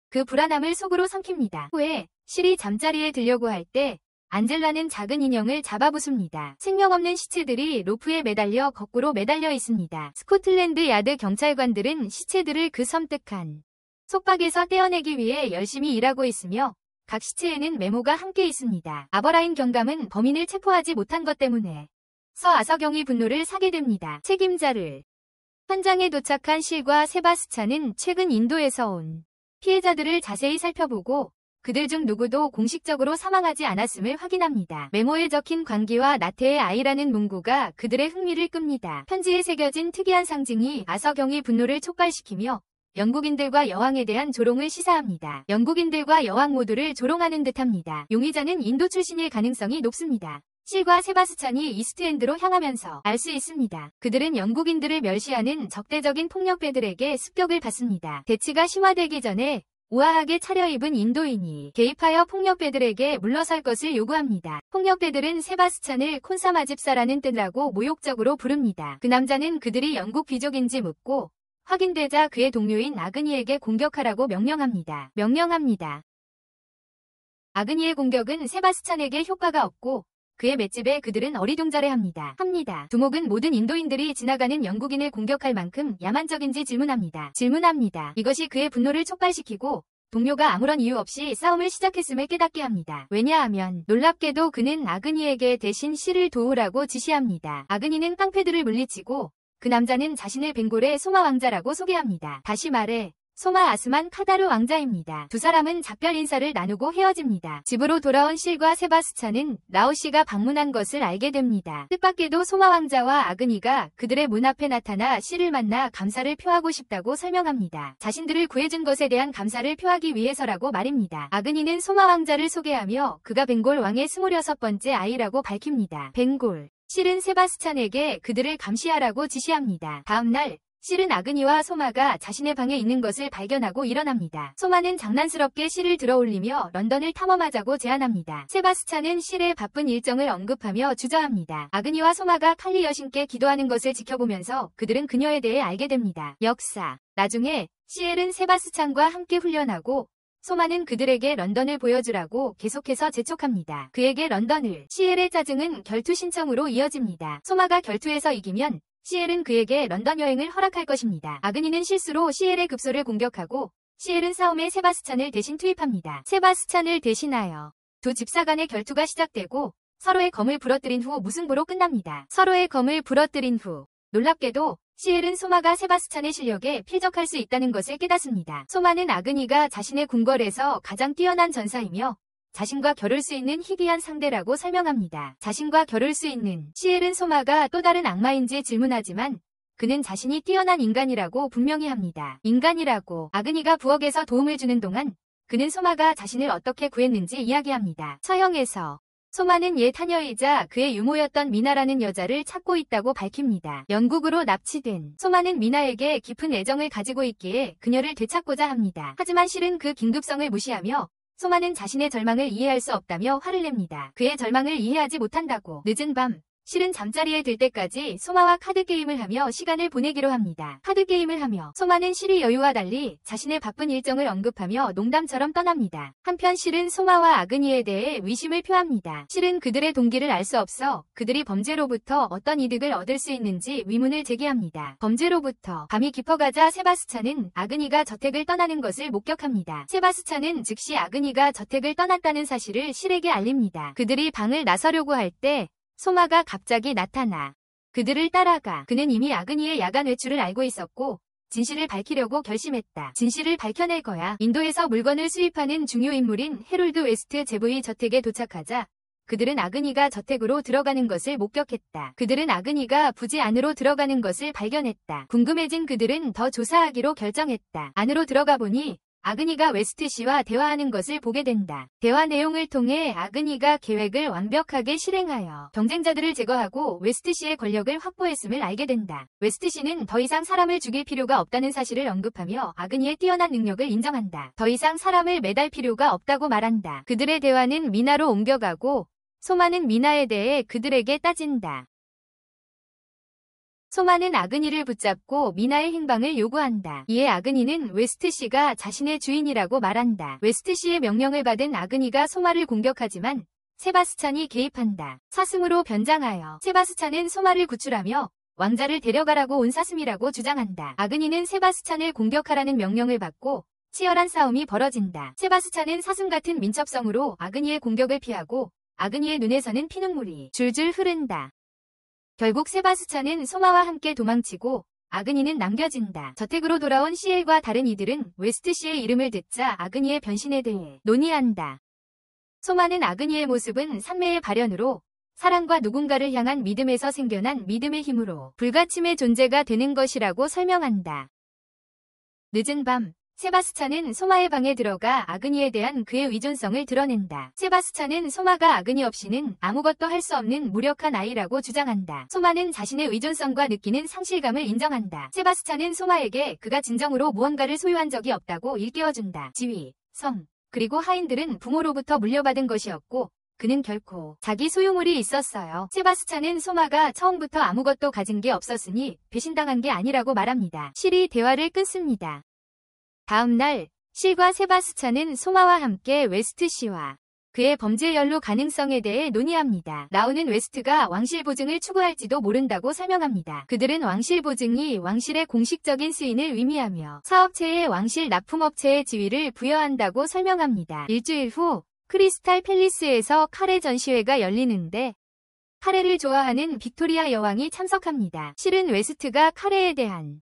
그 불안함을 속으로 삼킵니다. 후에 실이 잠자리에 들려고 할 때 안젤라는 작은 인형을 잡아부숩니다. 생명 없는 시체들이 로프에 매달려 거꾸로 매달려 있습니다. 스코틀랜드 야드 경찰관들은 시체들을 그 섬뜩한 속박에서 떼어내기 위해 열심히 일하고 있으며 각 시체에는 메모가 함께 있습니다. 아버라인 경감은 범인을 체포하지 못한 것 때문에 서아서경이 분노를 사게 됩니다. 책임자를 현장에 도착한 실과 세바스찬은 최근 인도에서 온 피해자들을 자세히 살펴보고 그들 중 누구도 공식적으로 사망하지 않았음을 확인합니다. 메모에 적힌 광기와 나태의 아이라는 문구가 그들의 흥미를 끕니다. 편지에 새겨진 특이한 상징이 아서경의 분노를 촉발시키며 영국인들과 여왕에 대한 조롱을 시사합니다. 영국인들과 여왕 모두를 조롱하는 듯합니다. 용의자는 인도 출신일 가능성이 높습니다. 실과 세바스찬이 이스트엔드로 향하면서 알 수 있습니다. 그들은 영국인들을 멸시하는 적대적인 폭력배들에게 습격을 받습니다. 대치가 심화되기 전에 우아하게 차려입은 인도인이 개입하여 폭력배들에게 물러설 것을 요구합니다. 폭력배들은 세바스찬을 콘사마집사라는 뜻으로 모욕적으로 부릅니다. 그 남자는 그들이 영국 귀족인지 묻고 확인되자 그의 동료인 아그니에게 공격하라고 명령합니다. 아그니의 공격은 세바스찬에게 효과가 없고 그의 맷집에 그들은 어리둥절해합니다. 두목은 모든 인도인들이 지나가는 영국인을 공격할 만큼 야만적인지 질문합니다. 이것이 그의 분노를 촉발시키고 동료가 아무런 이유 없이 싸움을 시작했음을 깨닫게 합니다. 왜냐하면 놀랍게도 그는 아그니에게 대신 씨를 도우라고 지시합니다. 아그니는 깡패들을 물리치고 그 남자는 자신을 벵골의 소마 왕자라고 소개합니다. 다시 말해 소마 아스만 카다르 왕자입니다. 두 사람은 작별 인사를 나누고 헤어집니다. 집으로 돌아온 실과 세바스찬은 라오씨가 방문한 것을 알게 됩니다. 뜻밖에도 소마 왕자와 아그니가 그들의 문 앞에 나타나 실을 만나 감사를 표하고 싶다고 설명합니다. 자신들을 구해준 것에 대한 감사를 표하기 위해서라고 말입니다. 아그니는 소마 왕자를 소개하며 그가 벵골 왕의 26번째 아이라고 밝힙니다. 벵골. 실은 세바스찬에게 그들을 감시하라고 지시합니다. 다음날 실은 아그니와 소마가 자신의 방에 있는 것을 발견하고 일어납니다. 소마는 장난스럽게 실을 들어올리며 런던을 탐험하자고 제안합니다. 세바스찬은 실의 바쁜 일정을 언급하며 주저합니다. 아그니와 소마가 칼리 여신께 기도하는 것을 지켜보면서 그들은 그녀에 대해 알게 됩니다. 역사. 나중에 시엘은 세바스찬과 함께 훈련하고 소마는 그들에게 런던을 보여주라고 계속해서 재촉합니다. 그에게 런던을. 시엘의 짜증은 결투 신청으로 이어집니다. 소마가 결투에서 이기면 시엘은 그에게 런던 여행을 허락할 것입니다. 아그니는 실수로 시엘의 급소를 공격하고 시엘은 싸움에 세바스찬을 대신 투입합니다. 세바스찬을 대신하여 두 집사 간의 결투가 시작되고 서로의 검을 부러뜨린 후 무승부로 끝납니다. 놀랍게도 시엘은 소마가 세바스찬의 실력에 필적할 수 있다는 것을 깨닫습니다. 소마는 아그니가 자신의 궁궐에서 가장 뛰어난 전사이며 자신과 겨룰 수 있는 희귀한 상대라고 설명합니다. 시엘은 소마가 또 다른 악마인지 질문하지만 그는 자신이 뛰어난 인간이라고 분명히 합니다. 아그니가 부엌에서 도움을 주는 동안 그는 소마가 자신을 어떻게 구했는지 이야기합니다. 처형에서 소마는 옛 하녀이자 그의 유모였던 미나라는 여자를 찾고 있다고 밝힙니다. 영국으로 납치된 소마는 미나에게 깊은 애정을 가지고 있기에 그녀를 되찾고자 합니다. 하지만 실은 그 긴급성을 무시하며 소마는 자신의 절망을 이해할 수 없다며 화를 냅니다. 그의 절망을 이해하지 못한다고. 늦은 밤, 실은 잠자리에 들 때까지 소마와 카드게임을 하며 시간을 보내기로 합니다. 소마는 실의 여유와 달리 자신의 바쁜 일정을 언급하며 농담처럼 떠납니다. 한편 실은 소마와 아그니에 대해 의심을 표합니다. 실은 그들의 동기를 알 수 없어 그들이 범죄로부터 어떤 이득을 얻을 수 있는지 의문을 제기합니다. 밤이 깊어가자 세바스찬은 아그니가 저택을 떠나는 것을 목격합니다. 세바스찬은 즉시 아그니가 저택을 떠났다는 사실을 실에게 알립니다. 그들이 방을 나서려고 할 때 소마가 갑자기 나타나 그들을 따라가. 그는 이미 아그니의 야간 외출을 알고 있었고 진실을 밝히려고 결심했다. 진실을 밝혀낼 거야. 인도에서 물건을 수입하는 중요 인물인 헤롤드 웨스트 제부의 저택에 도착하자 그들은 아그니가 저택으로 들어가는 것을 목격했다. 그들은 아그니가 부지 안으로 들어가는 것을 발견했다. 궁금해진 그들은 더 조사하기로 결정했다. 안으로 들어가 보니 아그니가 웨스트 씨와 대화하는 것을 보게 된다. 대화 내용을 통해 아그니가 계획을 완벽하게 실행하여 경쟁자들을 제거하고 웨스트 씨의 권력을 확보했음을 알게 된다. 웨스트 씨는 더 이상 사람을 죽일 필요가 없다는 사실을 언급하며 아그니의 뛰어난 능력을 인정한다. 더 이상 사람을 매달 필요가 없다고 말한다. 그들의 대화는 미나로 옮겨가고 소마는 미나에 대해 그들에게 따진다. 소마는 아그니를 붙잡고 미나의 행방을 요구한다. 이에 아그니는 웨스트 씨가 자신의 주인이라고 말한다. 웨스트 씨의 명령을 받은 아그니가 소마를 공격하지만 세바스찬이 개입한다. 사슴으로 변장하여 세바스찬은 소마를 구출하며 왕자를 데려가라고 온 사슴이라고 주장한다. 아그니는 세바스찬을 공격하라는 명령을 받고 치열한 싸움이 벌어진다. 세바스찬은 사슴 같은 민첩성으로 아그니의 공격을 피하고 아그니의 눈에서는 피눈물이 줄줄 흐른다. 결국 세바스찬은 소마와 함께 도망치고 아그니는 남겨진다. 저택으로 돌아온 시엘과 다른 이들은 웨스트 씨의 이름을 듣자 아그니의 변신에 대해 논의한다. 소마는 아그니의 모습은 산매의 발현으로 사랑과 누군가를 향한 믿음에서 생겨난 믿음의 힘으로 불가침의 존재가 되는 것이라고 설명한다. 늦은 밤, 세바스찬은 소마의 방에 들어가 아그니에 대한 그의 의존성을 드러낸다. 세바스찬은 소마가 아그니 없이는 아무것도 할 수 없는 무력한 아이라고 주장한다. 소마는 자신의 의존성과 느끼는 상실감을 인정한다. 세바스찬은 소마에게 그가 진정으로 무언가를 소유한 적이 없다고 일깨워준다. 지위, 성, 그리고 하인들은 부모로부터 물려받은 것이었고 그는 결코 자기 소유물이 있었어요. 세바스찬은 소마가 처음부터 아무것도 가진 게 없었으니 배신당한 게 아니라고 말합니다. 실이 대화를 끊습니다. 다음 날, 실과 세바스찬은 소마와 함께 웨스트 씨와 그의 범죄 연루 가능성에 대해 논의합니다. 라우는 웨스트가 왕실 보증을 추구할지도 모른다고 설명합니다. 그들은 왕실 보증이 왕실의 공식적인 수인을 의미하며 사업체의 왕실 납품업체의 지위를 부여한다고 설명합니다. 일주일 후, 크리스탈 팰리스에서 카레 전시회가 열리는데 카레를 좋아하는 빅토리아 여왕이 참석합니다. 실은 웨스트가 카레에 대한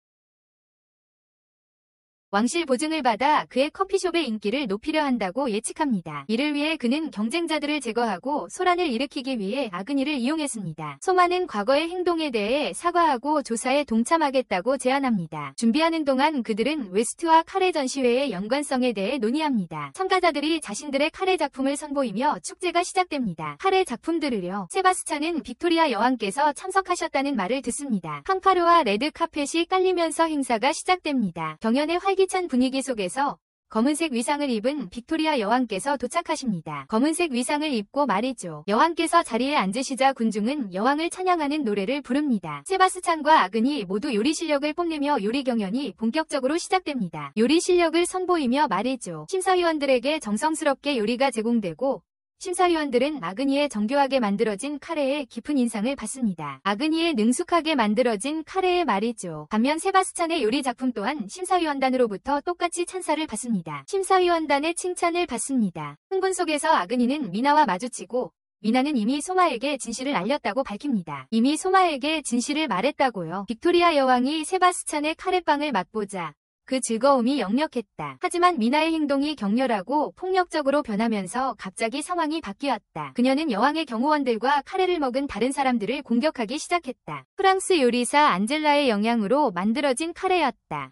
왕실 보증을 받아 그의 커피숍의 인기를 높이려 한다고 예측합니다. 이를 위해 그는 경쟁자들을 제거하고 소란을 일으키기 위해 아그니를 이용했습니다. 소마는 과거의 행동에 대해 사과하고 조사에 동참하겠다고 제안합니다. 준비하는 동안 그들은 웨스트와 카레 전시회의 연관성에 대해 논의합니다. 참가자들이 자신들의 카레 작품을 선보이며 축제가 시작됩니다. 카레 작품들을요. 세바스찬은 빅토리아 여왕께서 참석하셨다는 말을 듣습니다. 팡파르와 레드 카펫이 깔리면서 행사가 시작됩니다. 경연의 활기찬 분위기 속에서 검은색 위상을 입은 빅토리아 여왕께서 도착하십니다. 검은색 위상을 입고 말이죠. 여왕께서 자리에 앉으시자 군중은 여왕을 찬양하는 노래를 부릅니다. 세바스찬과 아그니 모두 요리 실력을 뽐내며 요리 경연이 본격적으로 시작됩니다. 요리 실력을 선보이며 말이죠. 심사위원들에게 정성스럽게 요리가 제공되고 심사위원들은 아그니의 정교하게 만들어진 카레에 깊은 인상을 받습니다. 아그니의 능숙하게 만들어진 카레에 말이죠. 반면 세바스찬의 요리 작품 또한 심사위원단으로부터 똑같이 찬사를 받습니다. 심사위원단의 칭찬을 받습니다. 흥분 속에서 아그니는 미나와 마주치고 미나는 이미 소마에게 진실을 알렸다고 밝힙니다. 이미 소마에게 진실을 말했다고요. 빅토리아 여왕이 세바스찬의 카레빵을 맛보자 그 즐거움이 역력했다. 하지만 미나의 행동이 격렬하고 폭력적으로 변하면서 갑자기 상황이 바뀌었다. 그녀는 여왕의 경호원들과 카레를 먹은 다른 사람들을 공격하기 시작했다. 프랑스 요리사 안젤라의 영향으로 만들어진 카레였다.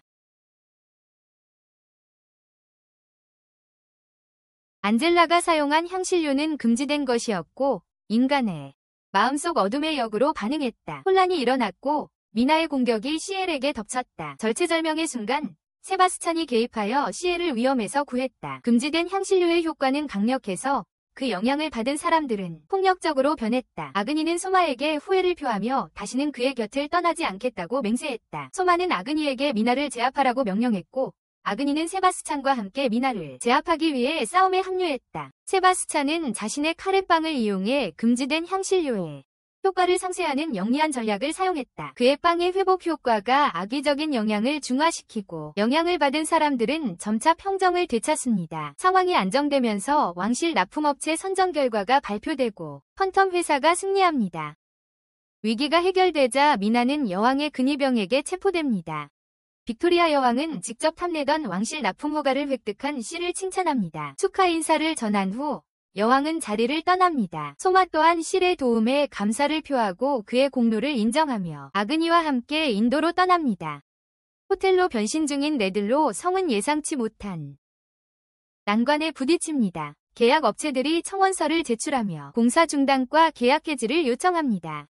안젤라가 사용한 향신료는 금지된 것이었고 인간의 마음속 어둠의 역으로 반응했다. 혼란이 일어났고 미나의 공격이 시엘에게 덮쳤다. 절체절명의 순간 세바스찬이 개입하여 시엘을 위험에서 구했다. 금지된 향신료의 효과는 강력해서 그 영향을 받은 사람들은 폭력적으로 변했다. 아그니는 소마에게 후회를 표하며 다시는 그의 곁을 떠나지 않겠다고 맹세했다. 소마는 아그니에게 미나를 제압하라고 명령했고 아그니는 세바스찬과 함께 미나를 제압하기 위해 싸움에 합류했다. 세바스찬은 자신의 카레빵을 이용해 금지된 향신료에 효과를 상쇄하는 영리한 전략을 사용했다. 그의 빵의 회복 효과가 악의적인 영향을 중화시키고 영향을 받은 사람들은 점차 평정을 되찾습니다. 상황이 안정되면서 왕실 납품업체 선정 결과가 발표되고 퀀텀 회사가 승리합니다. 위기가 해결되자 미나는 여왕의 근위병에게 체포됩니다. 빅토리아 여왕은 직접 탐내던 왕실 납품 허가를 획득한 시를 칭찬합니다. 축하 인사를 전한 후 여왕은 자리를 떠납니다. 소마 또한 실의 도움에 감사를 표하고 그의 공로를 인정하며 아그니와 함께 인도로 떠납니다. 호텔로 변신 중인 레들로 성은 예상치 못한 난관에 부딪힙니다. 계약 업체들이 청원서를 제출하며 공사 중단과 계약 해지를 요청합니다.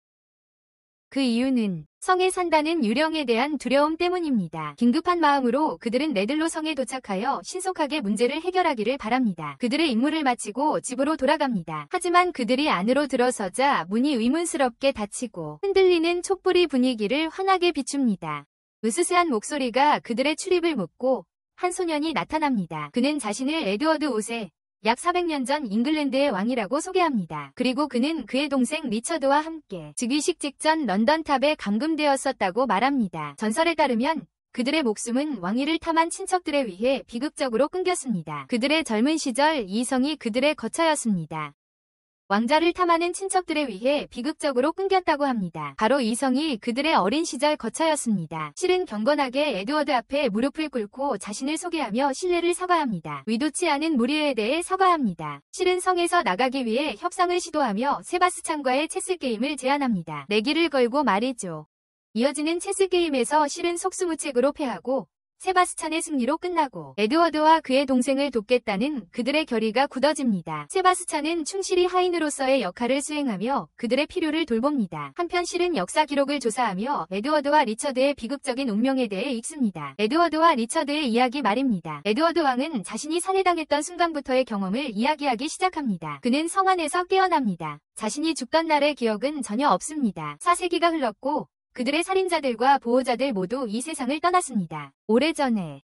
그 이유는 성에 산다는 유령에 대한 두려움 때문입니다. 긴급한 마음으로 그들은 레들로 성에 도착하여 신속하게 문제를 해결하기를 바랍니다. 그들의 임무를 마치고 집으로 돌아갑니다. 하지만 그들이 안으로 들어서자 문이 의문스럽게 닫히고 흔들리는 촛불이 분위기를 환하게 비춥니다. 으스스한 목소리가 그들의 출입을 묻고 한 소년이 나타납니다. 그는 자신을 에드워드 5세, 약 400년 전 잉글랜드의 왕이라고 소개합니다. 그리고 그는 그의 동생 리처드와 함께 즉위식 직전 런던탑에 감금되었었다고 말합니다. 전설에 따르면 그들의 목숨은 왕위를 탐한 친척들에 의해 비극적으로 끊겼습니다. 그들의 젊은 시절 이 성이 그들의 거처였습니다. 왕자를 탐하는 친척들에 의해 비극적으로 끊겼다고 합니다. 바로 이 성이 그들의 어린 시절 거처였습니다. 실은 경건하게 에드워드 앞에 무릎을 꿇고 자신을 소개하며 신뢰를 사과합니다. 의도치 않은 무리에 대해 사과합니다. 실은 성에서 나가기 위해 협상을 시도하며 세바스찬과의 체스 게임을 제안합니다. 내기를 걸고 말이죠. 이어지는 체스 게임에서 실은 속수무책으로 패하고 세바스찬의 승리로 끝나고 에드워드와 그의 동생을 돕겠다는 그들의 결의가 굳어집니다. 세바스찬은 충실히 하인으로서의 역할을 수행하며 그들의 필요를 돌봅니다. 한편 실은 역사 기록을 조사하며 에드워드와 리처드의 비극적인 운명에 대해 읽습니다. 에드워드와 리처드의 이야기 말입니다. 에드워드 왕은 자신이 살해당했던 순간부터의 경험을 이야기하기 시작합니다. 그는 성 안에서 깨어납니다. 자신이 죽던 날의 기억은 전혀 없습니다. 4세기가 흘렀고 그들의 살인자들과 보호자들 모두 이 세상을 떠났습니다. 오래전에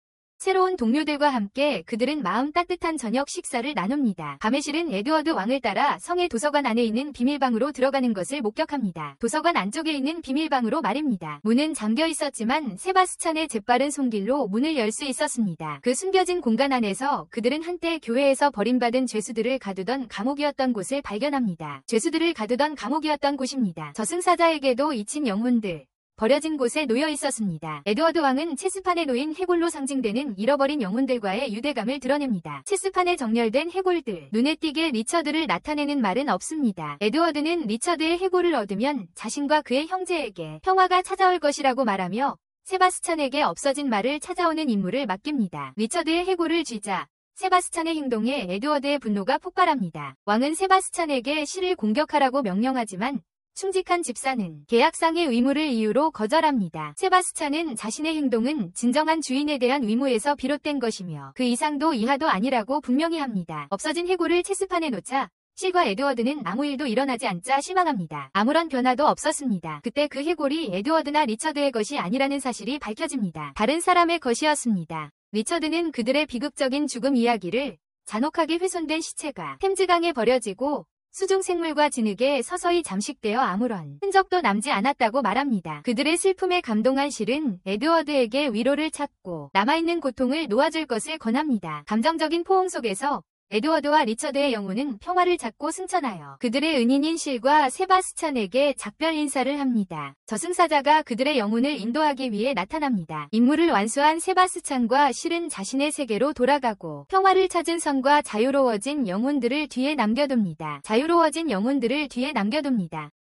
새로운 동료들과 함께 그들은 마음 따뜻한 저녁 식사를 나눕니다. 밤에 실은 에드워드 왕을 따라 성의 도서관 안에 있는 비밀방으로 들어가는 것을 목격합니다. 도서관 안쪽에 있는 비밀방으로 말입니다. 문은 잠겨 있었지만 세바스찬의 재빠른 손길로 문을 열 수 있었습니다. 그 숨겨진 공간 안에서 그들은 한때 교회에서 버림받은 죄수들을 가두던 감옥이었던 곳을 발견합니다. 죄수들을 가두던 감옥이었던 곳입니다. 저승사자에게도 잊힌 영혼들. 버려진 곳에 놓여 있었습니다. 에드워드 왕은 체스판에 놓인 해골로 상징되는 잃어버린 영혼들과의 유대감을 드러냅니다. 체스판에 정렬된 해골들, 눈에 띄게 리처드를 나타내는 말은 없습니다. 에드워드는 리처드의 해골을 얻으면 자신과 그의 형제에게 평화가 찾아올 것이라고 말하며 세바스찬에게 없어진 말을 찾아오는 임무를 맡깁니다. 리처드의 해골을 쥐자 세바스찬의 행동에 에드워드의 분노가 폭발합니다. 왕은 세바스찬에게 실을 공격하라고 명령하지만 충직한 집사는 계약상의 의무를 이유로 거절합니다. 세바스찬은 자신의 행동은 진정한 주인에 대한 의무에서 비롯된 것이며 그 이상도 이하도 아니라고 분명히 합니다. 없어진 해골을 체스판에 놓자 실과 에드워드는 아무 일도 일어나지 않자 실망합니다. 아무런 변화도 없었습니다. 그때 그 해골이 에드워드나 리처드의 것이 아니라는 사실이 밝혀집니다. 다른 사람의 것이었습니다. 리처드는 그들의 비극적인 죽음 이야기를 잔혹하게 훼손된 시체가 템즈강에 버려지고 수중생물과 진흙에 서서히 잠식되어 아무런 흔적도 남지 않았다고 말합니다. 그들의 슬픔에 감동한 실은 에드워드에게 위로를 찾고 남아있는 고통을 놓아줄 것을 권합니다. 감정적인 포옹 속에서 에드워드와 리처드의 영혼은 평화를 찾고 승천하여 그들의 은인인 실과 세바스찬에게 작별 인사를 합니다. 저승사자가 그들의 영혼을 인도하기 위해 나타납니다. 임무를 완수한 세바스찬과 실은 자신의 세계로 돌아가고 평화를 찾은 성과 자유로워진 영혼들을 뒤에 남겨둡니다.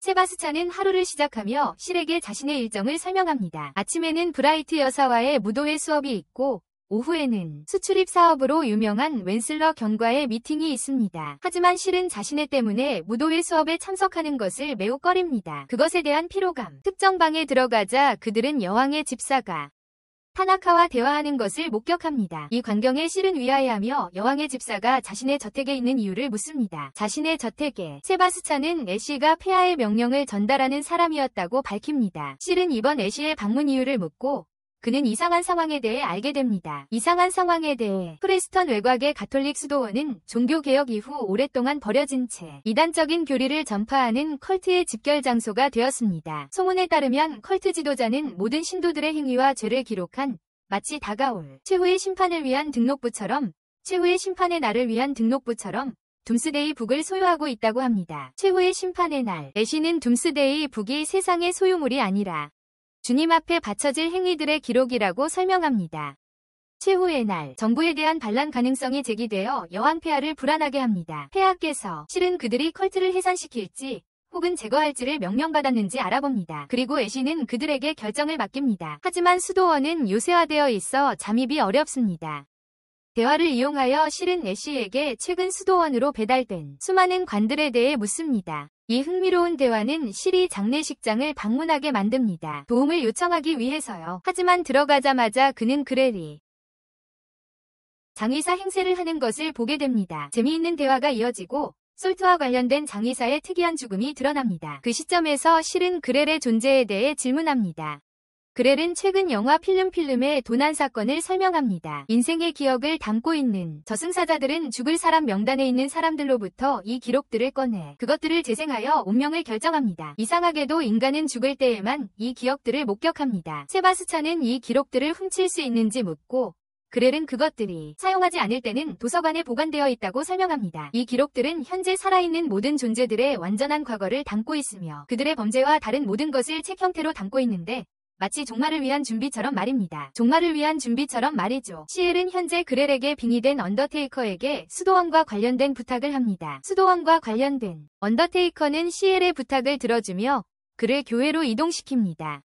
세바스찬은 하루를 시작하며 실에게 자신의 일정을 설명합니다. 아침에는 브라이트 여사와의 무도회 수업이 있고 오후에는 수출입 사업으로 유명한 웬슬러 경과의 미팅이 있습니다. 하지만 실은 자신의 때문에 무도회 수업에 참석하는 것을 매우 꺼립니다. 그것에 대한 피로감. 특정 방에 들어가자 그들은 여왕의 집사가 타나카와 대화하는 것을 목격합니다. 이 광경에 실은 위아해하며 여왕의 집사가 자신의 저택에 있는 이유를 묻습니다. 자신의 저택에 세바스찬은 애쉬가 폐하의 명령을 전달하는 사람이었다고 밝힙니다. 실은 이번 애쉬의 방문 이유를 묻고 그는 이상한 상황에 대해 알게 됩니다. 이상한 상황에 대해 프레스턴 외곽의 가톨릭 수도원은 종교개혁 이후 오랫동안 버려진 채 이단적인 교리를 전파하는 컬트의 집결 장소가 되었습니다. 소문에 따르면 컬트 지도자는 모든 신도들의 행위와 죄를 기록한 마치 다가올 최후의 심판을 위한 등록부처럼 최후의 심판의 날을 위한 등록부처럼 둠스데이 북을 소유하고 있다고 합니다. 최후의 심판의 날, 애쉬는 둠스데이 북이 세상의 소유물이 아니라 주님 앞에 바쳐질 행위들의 기록이라고 설명합니다. 최후의 날, 정부에 대한 반란 가능성이 제기되어 여왕 폐하를 불안하게 합니다. 폐하께서 실은 그들이 컬트를 해산시킬지 혹은 제거할지를 명령받았는지 알아봅니다. 그리고 애쉬는 그들에게 결정을 맡깁니다. 하지만 수도원은 요새화되어 있어 잠입이 어렵습니다. 대화를 이용하여 실은 애쉬에게 최근 수도원으로 배달된 수많은 관들에 대해 묻습니다. 이 흥미로운 대화는 실이 장례식장을 방문하게 만듭니다. 도움을 요청하기 위해서요. 하지만 들어가자마자 그는 그레리 장의사 행세를 하는 것을 보게 됩니다. 재미있는 대화가 이어지고 솔트와 관련된 장의사의 특이한 죽음이 드러납니다. 그 시점에서 실은 그렐의 존재에 대해 질문합니다. 그렐은 최근 영화 필름의 도난 사건을 설명합니다. 인생의 기억을 담고 있는 저승사자들은 죽을 사람 명단에 있는 사람들로부터 이 기록들을 꺼내 그것들을 재생하여 운명을 결정합니다. 이상하게도 인간은 죽을 때에만 이 기억들을 목격합니다. 세바스찬은 이 기록들을 훔칠 수 있는지 묻고 그렐은 그것들이 사용하지 않을 때는 도서관에 보관되어 있다고 설명합니다. 이 기록들은 현재 살아있는 모든 존재들의 완전한 과거를 담고 있으며 그들의 범죄와 다른 모든 것을 책 형태로 담고 있는데 마치 종말을 위한 준비처럼 말입니다. 종말을 위한 준비처럼 말이죠. 시엘은 현재 그렐에게 빙의된 언더테이커에게 수도원과 관련된 부탁을 합니다. 수도원과 관련된 언더테이커는 시엘의 부탁을 들어주며 그를 교회로 이동시킵니다.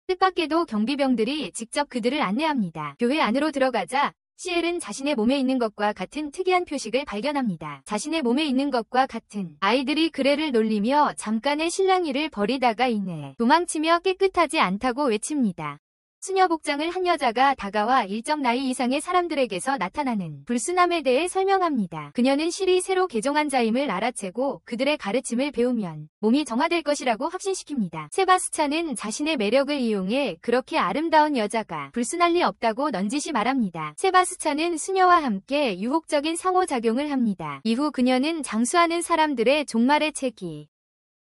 뜻밖에도 경비병들이 직접 그들을 안내합니다. 교회 안으로 들어가자 시엘은 자신의 몸에 있는 것과 같은 특이한 표식을 발견합니다. 자신의 몸에 있는 것과 같은 아이들이 그렐을 놀리며 잠깐의 실랑이를 벌이다가 이내 도망치며 깨끗하지 않다고 외칩니다. 수녀 복장을 한 여자가 다가와 일정 나이 이상의 사람들에게서 나타나는 불순함에 대해 설명합니다. 그녀는 실이 새로 개종한 자임을 알아채고 그들의 가르침을 배우면 몸이 정화될 것이라고 확신시킵니다. 세바스찬은 자신의 매력을 이용해 그렇게 아름다운 여자가 불순할 리 없다고 넌지시 말합니다. 세바스찬은 수녀와 함께 유혹적인 상호작용을 합니다. 이후 그녀는 장수하는 사람들의 종말의 책이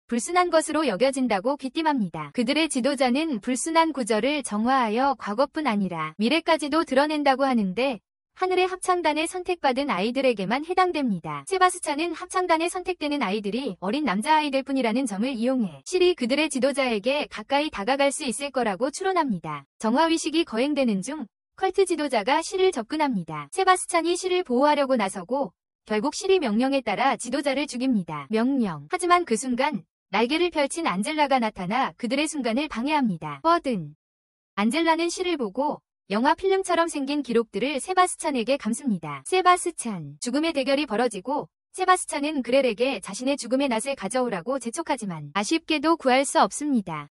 불순한 것으로 여겨진다고 귀띔합니다. 그들의 지도자는 불순한 구절을 정화하여 과거뿐 아니라 미래까지도 드러낸다고 하는데 하늘의 합창단에 선택받은 아이들에게만 해당됩니다. 세바스찬은 합창단에 선택되는 아이들이 어린 남자아이들 뿐이라는 점을 이용해 실이 그들의 지도자에게 가까이 다가갈 수 있을 거라고 추론합니다. 정화위식이 거행되는 중 컬트 지도자가 실을 접근합니다. 세바스찬이 실을 보호하려고 나서고 결국 실이 명령에 따라 지도자를 죽입니다. 명령. 하지만 그 순간 날개를 펼친 안젤라가 나타나 그들의 순간을 방해합니다. 버든. 안젤라는 실을 보고 영화 필름처럼 생긴 기록들을 세바스찬에게 감습니다. 세바스찬. 죽음의 대결이 벌어지고 세바스찬은 그렐에게 자신의 죽음의 낫을 가져오라고 재촉하지만 아쉽게도 구할 수 없습니다.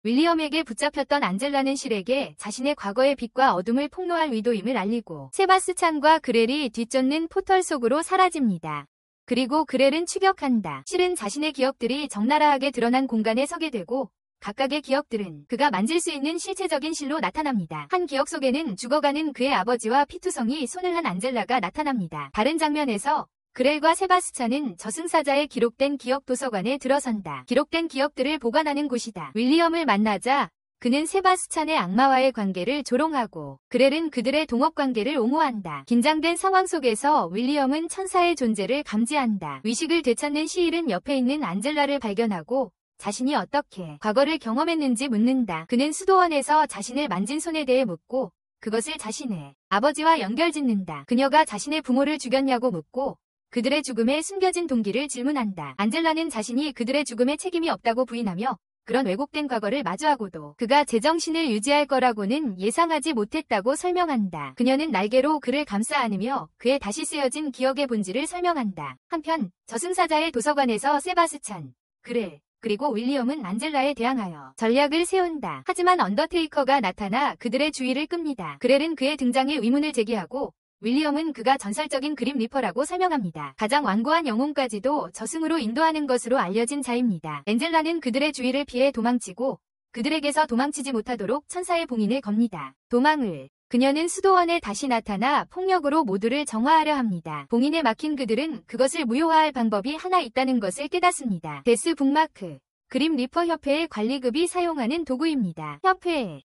윌리엄에게 붙잡혔던 안젤라는 실에게 자신의 과거의 빛과 어둠을 폭로할 의도임을 알리고 세바스찬과 그렐이 뒤쫓는 포털 속으로 사라집니다. 그리고 그렐은 추격한다. 실은 자신의 기억들이 적나라하게 드러난 공간에 서게 되고 각각의 기억들은 그가 만질 수 있는 실체적인 실로 나타납니다. 한 기억 속에는 죽어가는 그의 아버지와 피투성이 손을 한 안젤라가 나타납니다. 다른 장면에서 그렐과 세바스찬은 저승사자의 기록된 기억 도서관에 들어선다. 기록된 기억들을 보관하는 곳이다. 윌리엄을 만나자 그는 세바스찬의 악마와의 관계를 조롱하고 그렐은 그들의 동업관계를 옹호한다. 긴장된 상황 속에서 윌리엄은 천사의 존재를 감지한다. 의식을 되찾는 시일은 옆에 있는 안젤라를 발견하고 자신이 어떻게 과거를 경험했는지 묻는다. 그는 수도원에서 자신을 만진 손에 대해 묻고 그것을 자신의 아버지와 연결짓는다. 그녀가 자신의 부모를 죽였냐고 묻고 그들의 죽음에 숨겨진 동기를 질문한다. 안젤라는 자신이 그들의 죽음에 책임이 없다고 부인하며 그런 왜곡된 과거를 마주하고도 그가 제정신을 유지할 거라고는 예상하지 못했다고 설명한다. 그녀는 날개로 그를 감싸 안으며 그의 다시 쓰여진 기억의 본질을 설명한다. 한편 저승사자의 도서관에서 세바스찬, 그렐, 그리고 윌리엄은 안젤라에 대항하여 전략을 세운다. 하지만 언더테이커가 나타나 그들의 주의를 끕니다. 그렐은 그의 등장에 의문을 제기하고 윌리엄은 그가 전설적인 그림 리퍼라고 설명합니다. 가장 완고한 영혼까지도 저승으로 인도하는 것으로 알려진 자입니다. 엔젤라는 그들의 주의를 피해 도망치고 그들에게서 도망치지 못하도록 천사의 봉인을 겁니다. 도망을. 그녀는 수도원에 다시 나타나 폭력으로 모두를 정화하려 합니다. 봉인에 막힌 그들은 그것을 무효화할 방법이 하나 있다는 것을 깨닫습니다. 데스 북마크. 그림 리퍼 협회의 관리급이 사용하는 도구입니다. 협회.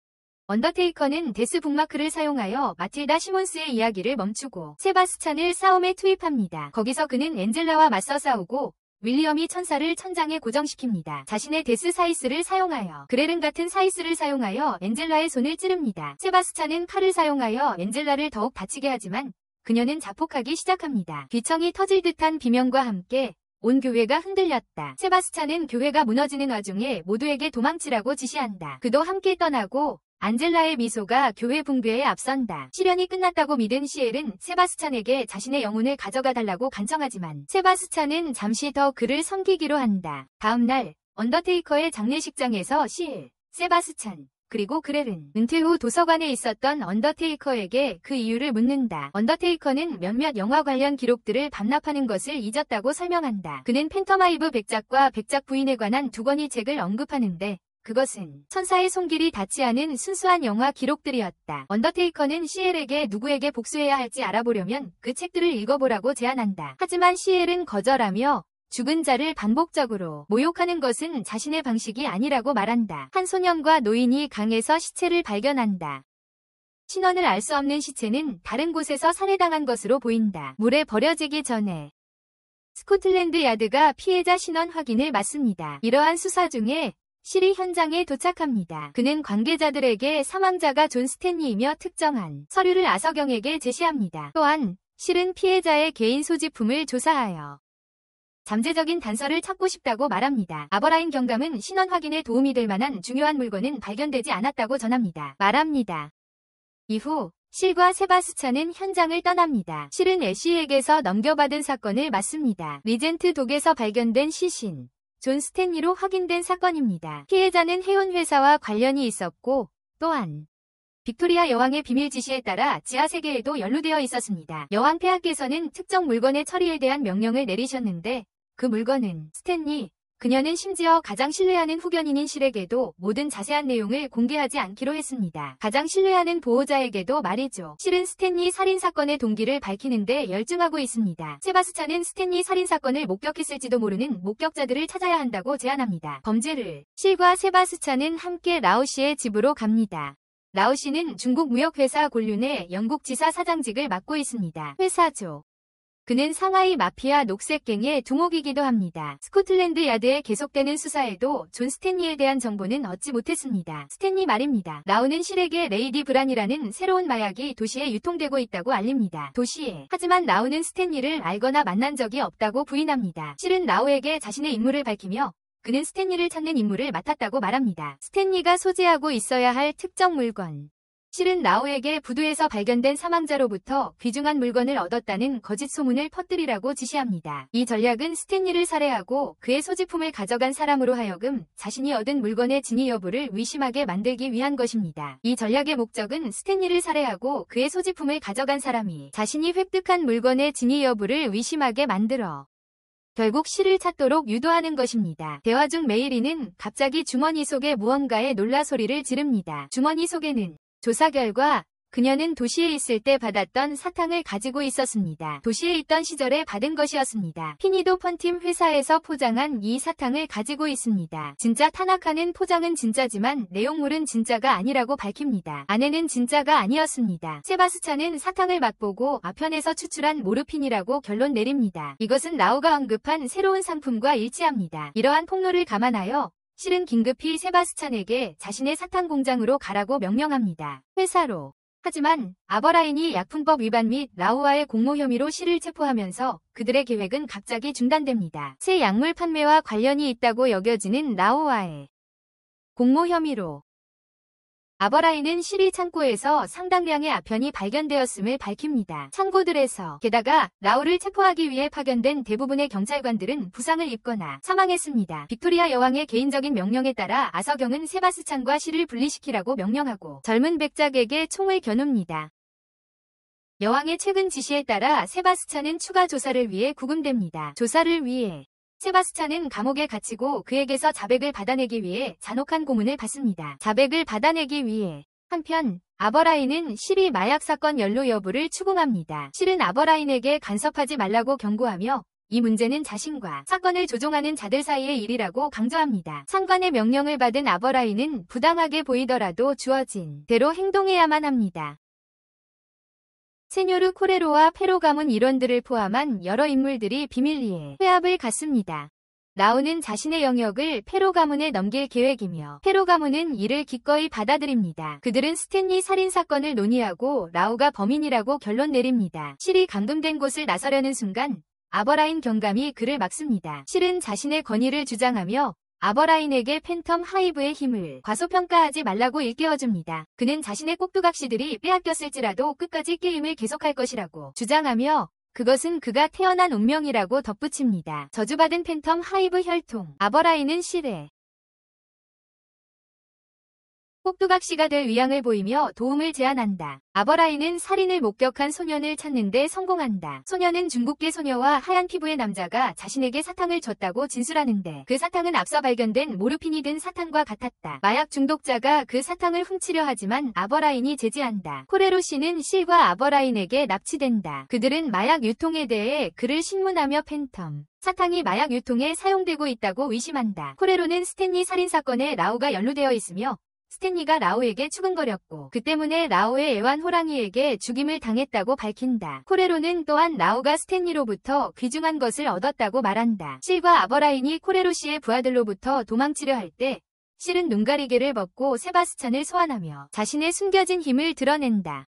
언더테이커는 데스 북마크를 사용하여 마틸다 시몬스의 이야기를 멈추고 세바스찬을 싸움에 투입합니다. 거기서 그는 엔젤라와 맞서 싸우고 윌리엄이 천사를 천장에 고정시킵니다. 자신의 데스 사이스를 사용하여 그렐은 같은 사이스를 사용하여 엔젤라의 손을 찌릅니다. 세바스찬은 칼을 사용하여 엔젤라를 더욱 다치게 하지만 그녀는 자폭하기 시작합니다. 귀청이 터질 듯한 비명과 함께 온 교회가 흔들렸다. 세바스찬은 교회가 무너지는 와중에 모두에게 도망치라고 지시한다. 그도 함께 떠나고 안젤라의 미소가 교회 붕괴에 앞선다. 시련이 끝났다고 믿은 시엘은 세바스찬에게 자신의 영혼을 가져가 달라고 간청하지만 세바스찬은 잠시 더 그를 섬기기로 한다. 다음 날 언더테이커의 장례식장에서 시엘, 세바스찬, 그리고 그렐은 은퇴 후 도서관에 있었던 언더테이커에게 그 이유를 묻는다. 언더테이커는 몇몇 영화 관련 기록들을 반납하는 것을 잊었다고 설명한다. 그는 팬터마이브 백작과 백작 부인에 관한 두 권의 책을 언급하는데 그것은 천사의 손길이 닿지 않은 순수한 영화 기록들이었다. 언더테이커는 시엘에게 누구에게 복수해야 할지 알아보려면 그 책들을 읽어보라고 제안한다. 하지만 시엘은 거절하며 죽은 자를 반복적으로 모욕하는 것은 자신의 방식이 아니라고 말한다. 한 소년과 노인이 강에서 시체를 발견한다. 신원을 알 수 없는 시체는 다른 곳에서 살해당한 것으로 보인다. 물에 버려지기 전에 스코틀랜드 야드가 피해자 신원 확인을 맡습니다. 이러한 수사 중에 실이 현장에 도착합니다. 그는 관계자들에게 사망자가 존 스탠리이며 특정한 서류를 아서경에게 제시합니다. 또한 실은 피해자의 개인 소지품을 조사하여 잠재적인 단서를 찾고 싶다고 말합니다. 아버라인 경감은 신원 확인에 도움이 될 만한 중요한 물건은 발견되지 않았다고 말합니다. 이후 실과 세바스찬은 현장을 떠납니다. 실은 애쉬에게서 넘겨받은 사건을 맡습니다. 리젠트 독에서 발견된 시신 존 스탠리로 확인된 사건입니다. 피해자는 해운회사와 관련이 있었고 또한 빅토리아 여왕의 비밀 지시에 따라 지하 세계에도 연루되어 있었습니다. 여왕 폐하께서는 특정 물건의 처리에 대한 명령을 내리셨는데 그 물건은 스탠리, 그녀는 심지어 가장 신뢰하는 후견인인 실에게도 모든 자세한 내용을 공개하지 않기로 했습니다. 가장 신뢰하는 보호자에게도 말이죠. 실은 스탠리 살인사건의 동기를 밝히는데 열중하고 있습니다. 세바스찬은 스탠리 살인사건을 목격했을지도 모르는 목격자들을 찾아야 한다고 제안합니다. 범죄를 실과 세바스찬은 함께 라오시의 집으로 갑니다. 라오시는 중국 무역회사 곤륜의 영국 지사 사장직을 맡고 있습니다. 회사죠. 그는 상하이 마피아 녹색갱의 두목이기도 합니다. 스코틀랜드 야드에 계속되는 수사에도 존 스탠리에 대한 정보는 얻지 못했습니다. 스탠리 말입니다. 라오는 실에게 레이디 브란이라는 새로운 마약이 도시에 유통되고 있다고 알립니다. 도시에. 하지만 라오는 스탠리를 알거나 만난 적이 없다고 부인합니다. 실은 라오에게 자신의 임무를 밝히며 그는 스탠리를 찾는 임무를 맡았다고 말합니다. 스탠리가 소지하고 있어야 할 특정 물건. 실은 라오에게 부두에서 발견된 사망자로부터 귀중한 물건을 얻었다는 거짓 소문을 퍼뜨리라고 지시합니다. 이 전략은 스탠리를 살해하고 그의 소지품을 가져간 사람으로 하여금 자신이 얻은 물건의 진위 여부를 의심하게 만들기 위한 것입니다. 이 전략의 목적은 스탠리를 살해하고 그의 소지품을 가져간 사람이 자신이 획득한 물건의 진위 여부를 의심하게 만들어 결국 실을 찾도록 유도하는 것입니다. 대화 중 메이리는 갑자기 주머니 속에 무언가에 놀라 소리를 지릅니다. 주머니 속에는 조사 결과 그녀는 도시에 있을 때 받았던 사탕을 가지고 있었습니다. 도시에 있던 시절에 받은 것이었습니다. 피니도 펀팀 회사에서 포장한 이 사탕을 가지고 있습니다. 진짜 타나카는 포장은 진짜지만 내용물은 진짜가 아니라고 밝힙니다. 아내는 진짜가 아니었습니다. 세바스찬은 사탕을 맛보고 아편에서 추출한 모르핀이라고 결론 내립니다. 이것은 라오가 언급한 새로운 상품과 일치합니다. 이러한 폭로를 감안하여 실은 긴급히 세바스찬에게 자신의 사탕 공장으로 가라고 명령합니다. 회사로. 하지만 아버라인이 약품법 위반 및 라오와의 공모 혐의로 실을 체포하면서 그들의 계획은 갑자기 중단됩니다. 새 약물 판매와 관련이 있다고 여겨지는 라오와의 공모 혐의로 아버라인은 실이 창고에서 상당량의 아편이 발견되었음을 밝힙니다. 창고들에서 게다가 라오를 체포하기 위해 파견된 대부분의 경찰관들은 부상을 입거나 사망했습니다. 빅토리아 여왕의 개인적인 명령에 따라 아서경은 세바스찬과 실을 분리시키라고 명령하고 젊은 백작에게 총을 겨눕니다. 여왕의 최근 지시에 따라 세바스찬은 추가 조사를 위해 구금됩니다. 조사를 위해 세바스찬은 감옥에 갇히고 그에게서 자백을 받아내기 위해 잔혹한 고문을 받습니다. 자백을 받아내기 위해 한편 아버라인은 실이 마약 사건 연루 여부를 추궁합니다. 실은 아버라인에게 간섭하지 말라고 경고하며 이 문제는 자신과 사건을 조종하는 자들 사이의 일이라고 강조합니다. 상관의 명령을 받은 아버라인은 부당하게 보이더라도 주어진 대로 행동해야만 합니다. 세뇨르 코레로와 페로 가문 일원들을 포함한 여러 인물들이 비밀리에 회합을 갖습니다. 라오는 자신의 영역을 페로 가문에 넘길 계획이며 페로 가문은 이를 기꺼이 받아들입니다. 그들은 스탠리 살인사건을 논의하고 라오가 범인이라고 결론 내립니다. 실이 감금된 곳을 나서려는 순간 아버라인 경감이 그를 막습니다. 실은 자신의 권위를 주장하며 아버라인에게 팬텀 하이브의 힘을 과소평가하지 말라고 일깨워줍니다. 그는 자신의 꼭두각시들이 빼앗겼을지라도 끝까지 게임을 계속할 것이라고 주장하며 그것은 그가 태어난 운명이라고 덧붙입니다. 저주받은 팬텀 하이브 혈통. 아버라인은 실에 꼭두각시가 될 의향을 보이며 도움을 제안한다. 아버라인은 살인을 목격한 소년을 찾는데 성공한다. 소년은 중국계 소녀와 하얀 피부의 남자가 자신에게 사탕을 줬다고 진술하는데 그 사탕은 앞서 발견된 모르핀이 든 사탕과 같았다. 마약 중독자가 그 사탕을 훔치려 하지만 아버라인이 제지한다. 코레로 씨는 실과 아버라인에게 납치된다. 그들은 마약 유통에 대해 그를 신문하며 팬텀 사탕이 마약 유통에 사용되고 있다고 의심한다. 코레로는 스탠리 살인사건에 라오가 연루되어 있으며 스탠리가 라오에게 추근거렸고 그 때문에 라오의 애완 호랑이에게 죽임을 당했다고 밝힌다. 코레로는 또한 라오가 스탠리로부터 귀중한 것을 얻었다고 말한다. 실과 아버라인이 코레로 씨의 부하들로부터 도망치려 할 때 실은 눈가리개를 벗고 세바스찬을 소환하며 자신의 숨겨진 힘을 드러낸다.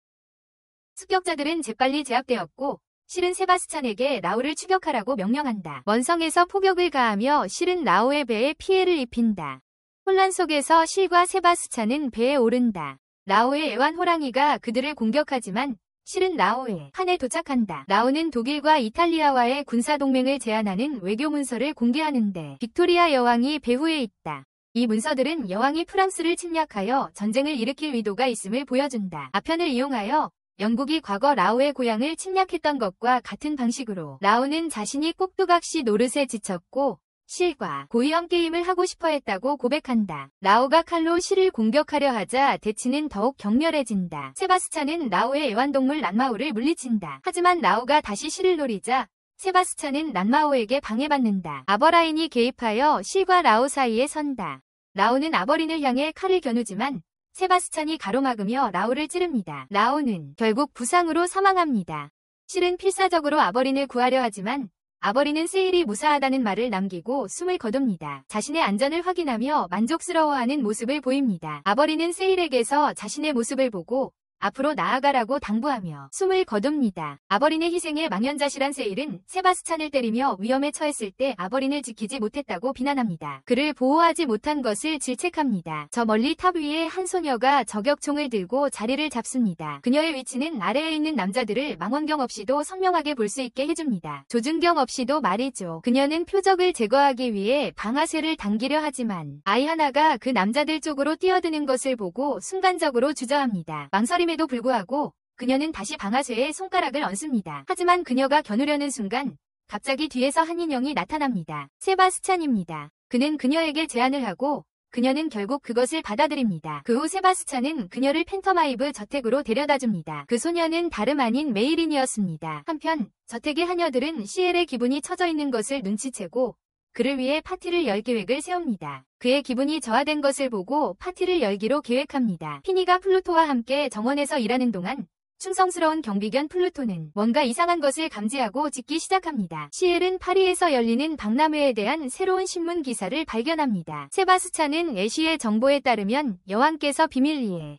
습격자들은 재빨리 제압되었고 실은 세바스찬에게 라오를 추격하라고 명령한다. 원성에서 포격을 가하며 실은 라오의 배에 피해를 입힌다. 혼란 속에서 실과 세바스찬은 배에 오른다. 라오의 애완 호랑이가 그들을 공격하지만 실은 라오의 칸에 도착한다. 라오는 독일과 이탈리아와의 군사동맹을 제안하는 외교 문서를 공개하는데 빅토리아 여왕이 배후에 있다. 이 문서들은 여왕이 프랑스를 침략하여 전쟁을 일으킬 의도가 있음을 보여준다. 아편을 이용하여 영국이 과거 라오의 고향을 침략했던 것과 같은 방식으로 라오는 자신이 꼭두각시 노릇에 지쳤고 실과 고위험 게임을 하고 싶어 했다고 고백한다. 라오가 칼로 실을 공격하려 하자 대치는 더욱 격렬해진다. 세바스찬은 라오의 애완동물 란마오를 물리친다. 하지만 라오가 다시 실을 노리자 세바스찬은 란마오에게 방해받는다. 아버라인이 개입하여 실과 라오 사이에 선다. 라오는 아버린을 향해 칼을 겨누지만 세바스찬이 가로막으며 라오를 찌릅니다. 라오는 결국 부상으로 사망합니다. 실은 필사적으로 아버린을 구하려 하지만 아버린은 세일이 무사하다는 말을 남기고 숨을 거둡니다. 자신의 안전을 확인하며 만족스러워하는 모습을 보입니다. 아버린은 세일에게서 자신의 모습을 보고 앞으로 나아가라고 당부하며 숨을 거둡니다. 아버린의 희생에 망연자실한 세일은 세바스찬을 때리며 위험에 처했을 때 아버린을 지키지 못했다고 비난합니다. 그를 보호하지 못한 것을 질책합니다. 저 멀리 탑 위에 한 소녀가 저격총을 들고 자리를 잡습니다. 그녀의 위치는 아래에 있는 남자들을 망원경 없이도 선명하게 볼 수 있게 해줍니다. 조준경 없이도 말이죠. 그녀는 표적을 제거하기 위해 방아쇠를 당기려 하지만 아이 하나가 그 남자들 쪽으로 뛰어드는 것을 보고 순간적으로 주저합니다. 망설임에도 불구하고 그녀는 다시 방아쇠에 손가락을 얹습니다. 하지만 그녀가 겨누려는 순간 갑자기 뒤에서 한 인형이 나타납니다. 세바스찬입니다. 그는 그녀에게 제안을 하고 그녀는 결국 그것을 받아들입니다. 그 후 세바스찬은 그녀를 팬터마이브 저택으로 데려다줍니다. 그 소녀는 다름 아닌 메이린이었습니다. 한편 저택의 하녀들은 시엘의 기분이 처져 있는 것을 눈치채고 그를 위해 파티를 열 계획을 세웁니다. 그의 기분이 저하된 것을 보고 파티를 열기로 계획합니다. 피니가 플루토와 함께 정원에서 일하는 동안 충성스러운 경비견 플루토는 뭔가 이상한 것을 감지하고 짖기 시작합니다. 시엘은 파리에서 열리는 박람회에 대한 새로운 신문 기사를 발견합니다. 세바스찬은 애쉬의 정보에 따르면 여왕께서 비밀리에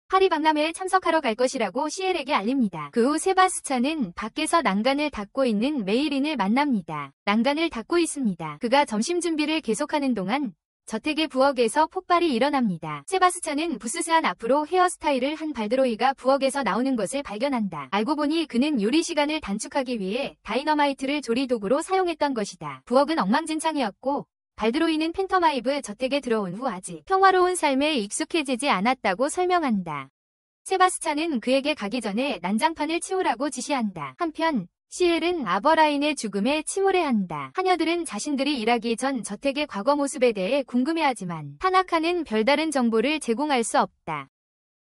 파리 박람회에 참석하러 갈 것이라고 시엘에게 알립니다. 그 후 세바스찬은 밖에서 난간을 닫고 있는 메이린을 만납니다. 난간을 닫고 있습니다. 그가 점심 준비를 계속하는 동안 저택의 부엌에서 폭발이 일어납니다. 세바스찬은 부스스한 앞으로 헤어스타일을 한 발드로이가 부엌에서 나오는 것을 발견한다. 알고 보니 그는 요리 시간을 단축하기 위해 다이너마이트를 조리도구로 사용했던 것이다. 부엌은 엉망진창이었고 발드로이는 팬터마이브 저택에 들어온 후 아직 평화로운 삶에 익숙해지지 않았다고 설명한다. 세바스찬은 그에게 가기 전에 난장판을 치우라고 지시한다. 한편 시엘은 아버라인의 죽음에 침울해한다. 하녀들은 자신들이 일하기 전 저택의 과거 모습에 대해 궁금해하지만 타나카는 별다른 정보를 제공할 수 없다.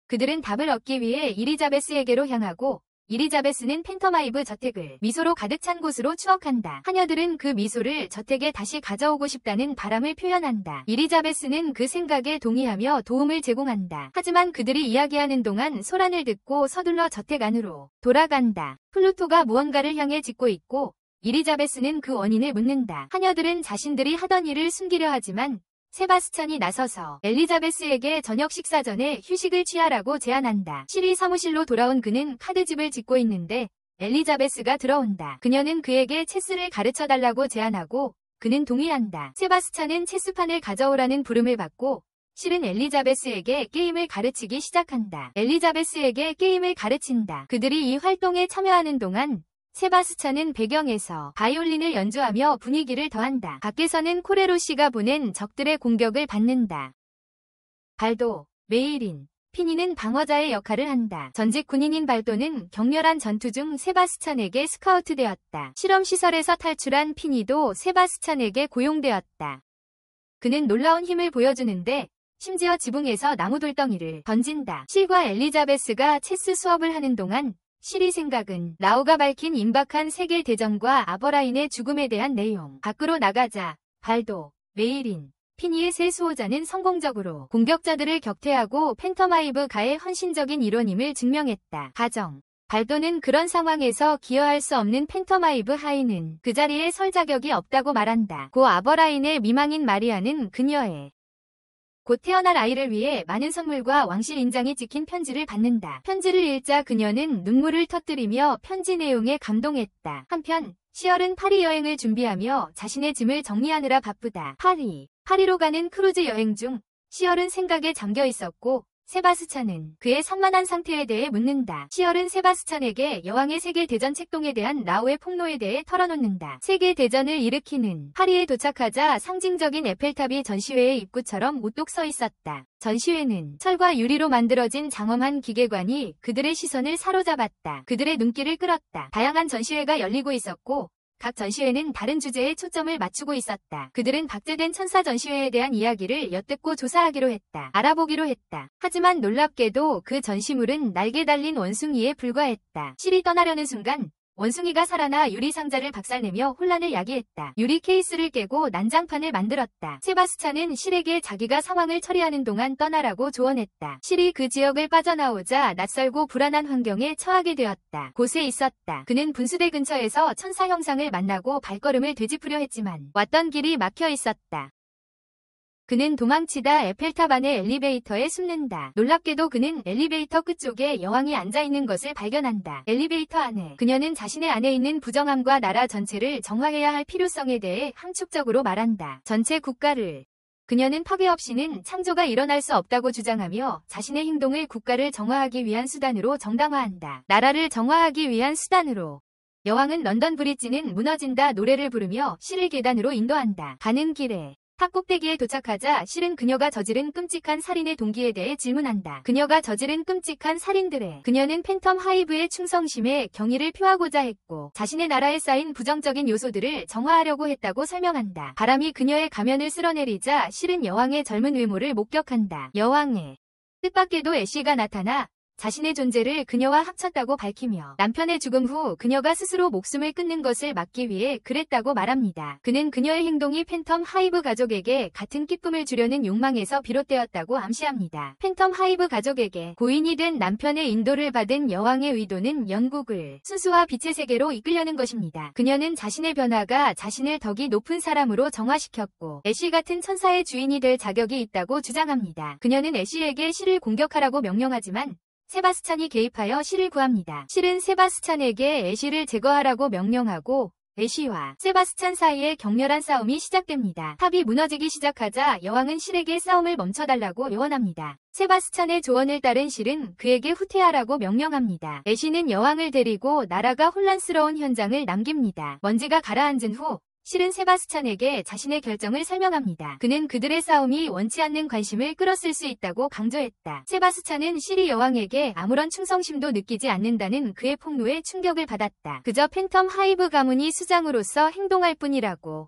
그들은 답을 얻기 위해 이리자베스에게로 향하고 이리자베스는 팬터마이브 저택을 미소로 가득 찬 곳으로 추억한다. 하녀들은 그 미소를 저택에 다시 가져오고 싶다는 바람을 표현한다. 이리자베스는 그 생각에 동의하며 도움을 제공한다. 하지만 그들이 이야기하는 동안 소란을 듣고 서둘러 저택 안으로 돌아간다. 플루토가 무언가를 향해 짖고 있고 이리자베스는 그 원인을 묻는다. 하녀들은 자신들이 하던 일을 숨기려 하지만 세바스찬이 나서서 엘리자베스에게 저녁 식사 전에 휴식을 취하라고 제안한다. 실이 사무실로 돌아온 그는 카드집을 짓고 있는데 엘리자베스가 들어온다. 그녀는 그에게 체스를 가르쳐달라고 제안하고 그는 동의한다. 세바스찬은 체스판을 가져오라는 부름을 받고 실은 엘리자베스에게 게임을 가르치기 시작한다. 엘리자베스에게 게임을 가르친다. 그들이 이 활동에 참여하는 동안 세바스찬은 배경에서 바이올린을 연주하며 분위기를 더한다. 밖에서는 코레로 씨가 보낸 적들의 공격을 받는다. 발도, 메일인, 피니는 방어자의 역할을 한다. 전직 군인인 발도는 격렬한 전투 중 세바스찬에게 스카우트되었다. 실험시설에서 탈출한 피니도 세바스찬에게 고용되었다. 그는 놀라운 힘을 보여주는데 심지어 지붕에서 나무 돌덩이를 던진다. 실과 엘리자베스가 체스 수업을 하는 동안 실의 생각은 라오가 밝힌 임박한 세계대전과 아버라인의 죽음에 대한 내용. 밖으로 나가자 발도, 메일인, 피니의 세 수호자는 성공적으로 공격자들을 격퇴하고 팬텀하이브가의 헌신적인 일원임을 증명했다. 가정. 발도는 그런 상황에서 기여할 수 없는 팬텀하이브 하이는 그 자리에 설 자격이 없다고 말한다. 고 아버라인의 미망인 마리아는 그녀의 곧 태어날 아이를 위해 많은 선물과 왕실 인장이 찍힌 편지를 받는다. 편지를 읽자 그녀는 눈물을 터뜨리며 편지 내용에 감동했다. 한편 시얼은 파리 여행을 준비하며 자신의 짐을 정리하느라 바쁘다. 파리로 가는 크루즈 여행 중 시얼은 생각에 잠겨 있었고 세바스찬은 그의 산만한 상태에 대해 묻는다. 시얼은 세바스찬에게 여왕의 세계대전 책동에 대한 라오의 폭로에 대해 털어놓는다. 세계대전을 일으키는 파리에 도착하자 상징적인 에펠탑이 전시회의 입구처럼 우뚝 서 있었다. 전시회는 철과 유리로 만들어진 장엄한 기계관이 그들의 시선을 사로잡았다. 그들의 눈길을 끌었다. 다양한 전시회가 열리고 있었고 각 전시회는 다른 주제에 초점을 맞추고 있었다. 그들은 박제된 천사 전시회에 대한 이야기를 엿듣고 조사하기로 했다. 알아보기로 했다. 하지만 놀랍게도 그 전시물은 날개 달린 원숭이에 불과했다. 실이 떠나려는 순간 원숭이가 살아나 유리 상자를 박살내며 혼란을 야기했다. 유리 케이스를 깨고 난장판을 만들었다. 세바스찬은 실에게 자기가 상황을 처리하는 동안 떠나라고 조언했다. 실이 그 지역을 빠져나오자 낯설고 불안한 환경에 처하게 되었다. 곳에 있었다. 그는 분수대 근처에서 천사 형상을 만나고 발걸음을 되짚으려 했지만 왔던 길이 막혀 있었다. 그는 도망치다 에펠탑 안의 엘리베이터에 숨는다. 놀랍게도 그는 엘리베이터 끝쪽에 여왕이 앉아있는 것을 발견한다. 엘리베이터 안에 그녀는 자신의 안에 있는 부정함과 나라 전체를 정화해야 할 필요성에 대해 함축적으로 말한다. 전체 국가를 그녀는 파괴 없이는 창조가 일어날 수 없다고 주장하며 자신의 행동을 국가를 정화하기 위한 수단으로 정당화한다. 나라를 정화하기 위한 수단으로 여왕은 런던 브릿지는 무너진다 노래를 부르며 실을 계단으로 인도한다. 가는 길에 탑 꼭대기에 도착하자 실은 그녀가 저지른 끔찍한 살인의 동기에 대해 질문한다. 그녀가 저지른 끔찍한 살인들에 그녀는 팬텀 하이브의 충성심에 경의를 표하고자 했고 자신의 나라에 쌓인 부정적인 요소들을 정화하려고 했다고 설명한다. 바람이 그녀의 가면을 쓸어내리자 실은 여왕의 젊은 외모를 목격한다. 여왕의 뜻밖에도 애쉬가 나타나 자신의 존재를 그녀와 합쳤다고 밝히며 남편의 죽음 후 그녀가 스스로 목숨을 끊는 것을 막기 위해 그랬다고 말합니다. 그는 그녀의 행동이 팬텀 하이브 가족에게 같은 기쁨을 주려는 욕망에서 비롯되었다고 암시합니다. 팬텀 하이브 가족에게 고인이 된 남편의 인도를 받은 여왕의 의도는 영국을 순수와 빛의 세계로 이끌려는 것입니다. 그녀는 자신의 변화가 자신을 덕이 높은 사람으로 정화시켰고 애쉬 같은 천사의 주인이 될 자격이 있다고 주장합니다. 그녀는 애쉬에게 실을 공격하라고 명령하지만 세바스찬이 개입하여 실을 구합니다. 실은 세바스찬에게 애쉬를 제거하라고 명령하고 애쉬와 세바스찬 사이에 격렬한 싸움이 시작됩니다. 탑이 무너지기 시작하자 여왕은 실에게 싸움을 멈춰달라고 요원합니다. 세바스찬의 조언을 따른 실은 그에게 후퇴하라고 명령합니다. 애쉬는 여왕을 데리고 나라가 혼란스러운 현장을 남깁니다. 먼지가 가라앉은 후 실은 세바스찬에게 자신의 결정을 설명합니다. 그는 그들의 싸움이 원치 않는 관심을 끌었을 수 있다고 강조했다. 세바스찬은 실이 여왕에게 아무런 충성심도 느끼지 않는다는 그의 폭로에 충격을 받았다. 그저 팬텀 하이브 가문이 수장으로서 행동할 뿐이라고.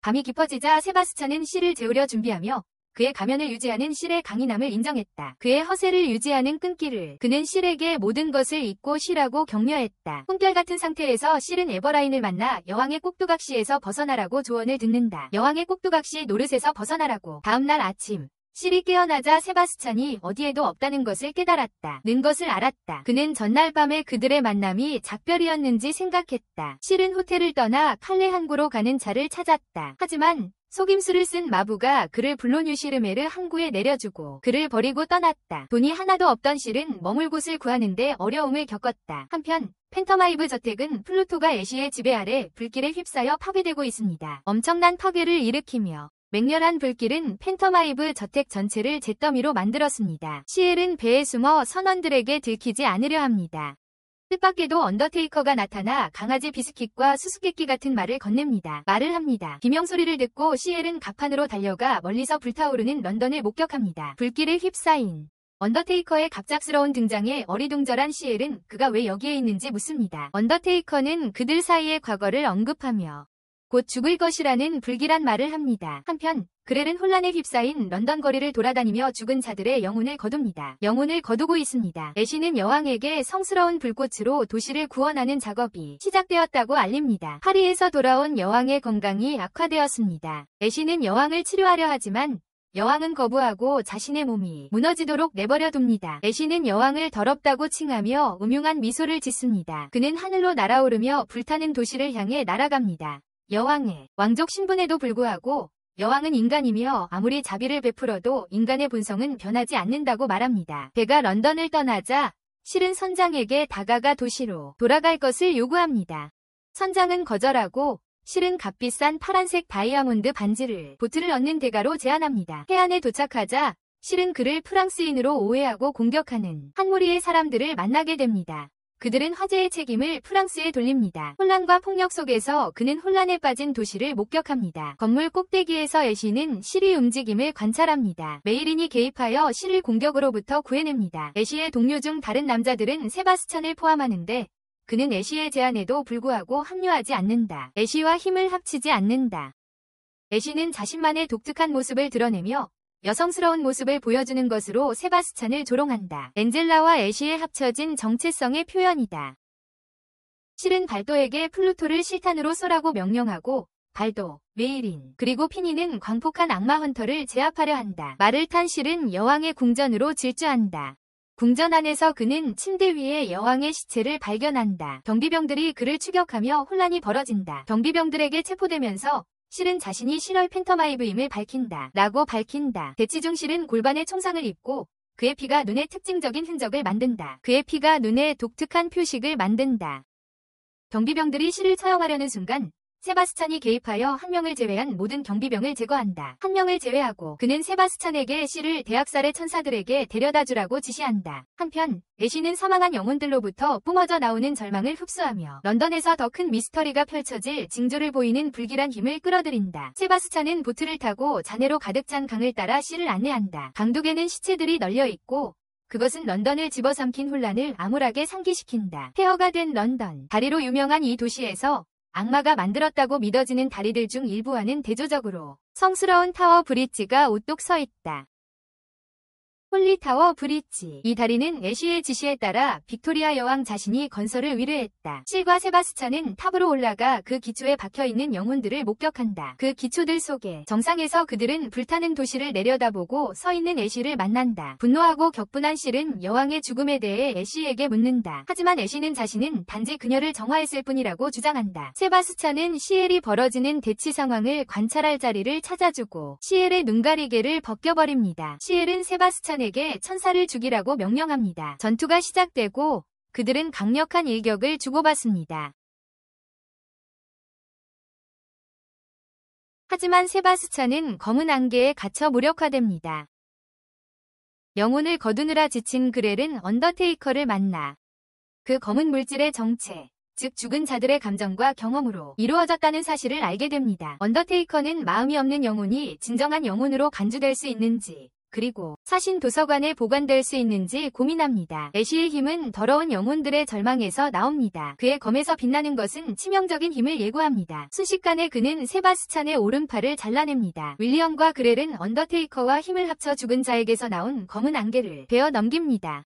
밤이 깊어지자 세바스찬은 실을 재우려 준비하며 그의 가면을 유지하는 실의 강인함을 인정했다. 그의 허세를 유지하는 끈기를 그는 실에게 모든 것을 잊고 쉬라고 격려했다. 꿈결 같은 상태에서 실은 에버라인을 만나 여왕의 꼭두각시에서 벗어나라고 조언을 듣는다. 여왕의 꼭두각시 노릇에서 벗어나라고. 다음날 아침 실이 깨어나자 세바스찬이 어디에도 없다는 것을 깨달았다. 는 것을 알았다. 그는 전날 밤에 그들의 만남이 작별이었는지 생각했다. 실은 호텔을 떠나 칼레 항구로 가는 차를 찾았다. 하지만 속임수를 쓴 마부가 그를 블로뉴시르메르 항구에 내려주고 그를 버리고 떠났다. 돈이 하나도 없던 실은 머물 곳을 구하는데 어려움을 겪었다. 한편 팬텀하이브 저택은 플루토가 애쉬의 지배 아래 불길에 휩싸여 파괴되고 있습니다. 엄청난 파괴를 일으키며 맹렬한 불길은 팬텀하이브 저택 전체를 잿더미로 만들었습니다. 시엘은 배에 숨어 선원들에게 들키지 않으려 합니다. 뜻밖에도 언더테이커가 나타나 강아지 비스킷과 수수께끼 같은 말을 건넵니다. 말을 합니다. 비명소리를 듣고 시엘은 갑판으로 달려가 멀리서 불타오르는 런던을 목격합니다. 불길에 휩싸인 언더테이커의 갑작스러운 등장에 어리둥절한 시엘은 그가 왜 여기에 있는지 묻습니다. 언더테이커는 그들 사이의 과거를 언급하며 곧 죽을 것이라는 불길한 말을 합니다. 한편 그렐은 혼란에 휩싸인 런던 거리를 돌아다니며 죽은 자들의 영혼을 거둡니다. 영혼을 거두고 있습니다. 애쉬는 여왕에게 성스러운 불꽃으로 도시를 구원하는 작업이 시작되었다고 알립니다. 파리에서 돌아온 여왕의 건강이 악화되었습니다. 애쉬는 여왕을 치료하려 하지만 여왕은 거부하고 자신의 몸이 무너지도록 내버려 둡니다. 애쉬는 여왕을 더럽다고 칭하며 음흉한 미소를 짓습니다. 그는 하늘로 날아오르며 불타는 도시를 향해 날아갑니다. 여왕의 왕족 신분에도 불구하고 여왕은 인간이며 아무리 자비를 베풀어도 인간의 본성은 변하지 않는다고 말합니다. 배가 런던을 떠나자 실은 선장에게 다가가 도시로 돌아갈 것을 요구합니다. 선장은 거절하고 실은 값비싼 파란색 다이아몬드 반지를 보트를 얻는 대가로 제안합니다. 해안에 도착하자 실은 그를 프랑스인으로 오해하고 공격하는 한 무리의 사람들을 만나게 됩니다. 그들은 화재의 책임을 프랑스에 돌립니다. 혼란과 폭력 속에서 그는 혼란에 빠진 도시를 목격합니다. 건물 꼭대기에서 애쉬는 실의 움직임을 관찰합니다. 메이린이 개입하여 실을 공격으로부터 구해냅니다. 애쉬의 동료 중 다른 남자들은 세바스찬을 포함하는데 그는 애쉬의 제안에도 불구하고 합류하지 않는다. 애쉬와 힘을 합치지 않는다. 애쉬는 자신만의 독특한 모습을 드러내며 여성스러운 모습을 보여주는 것으로 세바스찬을 조롱한다. 엔젤라와 애쉬의 합쳐진 정체성의 표현이다. 실은 발도에게 플루토를 실탄으로 쏘라고 명령하고 발도, 메이린, 그리고 피니는 광폭한 악마 헌터를 제압하려 한다. 말을 탄 실은 여왕의 궁전으로 질주한다. 궁전 안에서 그는 침대 위에 여왕의 시체를 발견한다. 경비병들이 그를 추격하며 혼란이 벌어진다. 경비병들에게 체포되면서 실은 자신이 실월 팬터마이브임을 밝힌다. 라고 밝힌다. 대치 중 실은 골반에 총상을 입고 그의 피가 눈에 특징적인 흔적을 만든다. 그의 피가 눈에 독특한 표식을 만든다. 경비병들이 실을 처형하려는 순간 세바스찬이 개입하여 한 명을 제외한 모든 경비병을 제거한다. 한 명을 제외하고 그는 세바스찬에게 실을 대학살의 천사들에게 데려다주라고 지시한다. 한편 애쉬는 사망한 영혼들로부터 뿜어져 나오는 절망을 흡수하며 런던에서 더 큰 미스터리가 펼쳐질 징조를 보이는 불길한 힘을 끌어들인다. 세바스찬은 보트를 타고 잔해로 가득 찬 강을 따라 실을 안내한다. 강둑에는 시체들이 널려있고 그것은 런던을 집어삼킨 혼란을 암울하게 상기시킨다. 폐허가 된 런던. 다리로 유명한 이 도시에서 악마가 만들었다고 믿어지는 다리들 중 일부와는 대조적으로 성스러운 타워 브릿지가 우뚝 서 있다. 홀리타워 브릿지. 이 다리는 애쉬의 지시에 따라 빅토리아 여왕 자신이 건설을 의뢰했다. 실과 세바스찬은 탑으로 올라가 그 기초에 박혀있는 영혼들을 목격한다. 그 기초들 속에 정상에서 그들은 불타는 도시를 내려다보고 서있는 애쉬를 만난다. 분노하고 격분한 실은 여왕의 죽음에 대해 애쉬에게 묻는다. 하지만 애쉬는 자신은 단지 그녀를 정화했을 뿐이라고 주장한다. 세바스찬은 시엘이 벌어지는 대치 상황을 관찰할 자리를 찾아주고 시엘의 눈가리개를 벗겨버립니다. 시엘은 세바스찬에게 천사를 죽이라고 명령합니다. 전투가 시작되고 그들은 강력한 일격을 주고받습니다. 하지만 세바스찬은 검은 안개에 갇혀 무력화됩니다. 영혼을 거두느라 지친 그렐은 언더테이커를 만나 그 검은 물질의 정체, 즉 죽은 자들의 감정과 경험으로 이루어졌다는 사실을 알게 됩니다. 언더테이커는 마음이 없는 영혼이 진정한 영혼으로 간주될 수 있는지 그리고 사신 도서관에 보관될 수 있는지 고민합니다. 애쉬의 힘은 더러운 영혼들의 절망에서 나옵니다. 그의 검에서 빛나는 것은 치명적인 힘을 예고합니다. 순식간에 그는 세바스찬의 오른팔을 잘라냅니다. 윌리엄과 그렐은 언더테이커와 힘을 합쳐 죽은 자에게서 나온 검은 안개를 베어 넘깁니다.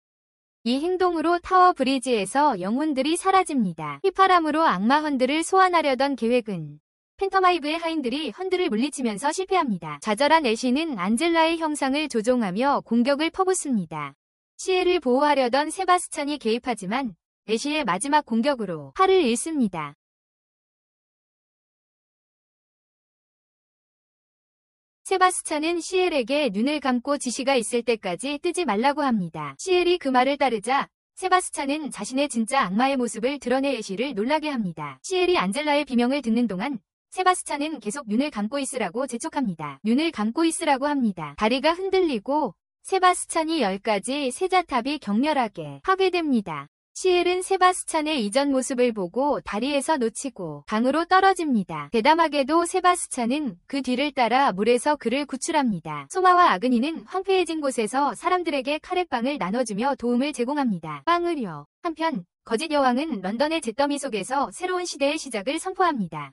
이 행동으로 타워 브리지에서 영혼들이 사라집니다. 휘파람으로 악마 헌들을 소환하려던 계획은 팬터마이브의 하인들이 헌들을 물리치면서 실패합니다. 좌절한 애쉬는 안젤라의 형상을 조종하며 공격을 퍼붓습니다. 시엘을 보호하려던 세바스찬이 개입하지만 애쉬의 마지막 공격으로 팔을 잃습니다. 세바스찬은 시엘에게 눈을 감고 지시가 있을 때까지 뜨지 말라고 합니다. 시엘이 그 말을 따르자 세바스찬은 자신의 진짜 악마의 모습을 드러내 애쉬를 놀라게 합니다. 시엘이 안젤라의 비명을 듣는 동안 세바스찬은 계속 눈을 감고 있으라고 재촉합니다. 눈을 감고 있으라고 합니다. 다리가 흔들리고 세바스찬이 10가지 세자탑이 격렬하게 파괴됩니다. 시엘은 세바스찬의 이전 모습을 보고 다리에서 놓치고 강으로 떨어집니다. 대담하게도 세바스찬은 그 뒤를 따라 물에서 그를 구출합니다. 소마와 아그니는 황폐해진 곳에서 사람들에게 카레빵을 나눠주며 도움을 제공합니다. 빵을요. 한편 거짓 여왕은 런던의 잿더미 속에서 새로운 시대의 시작을 선포합니다.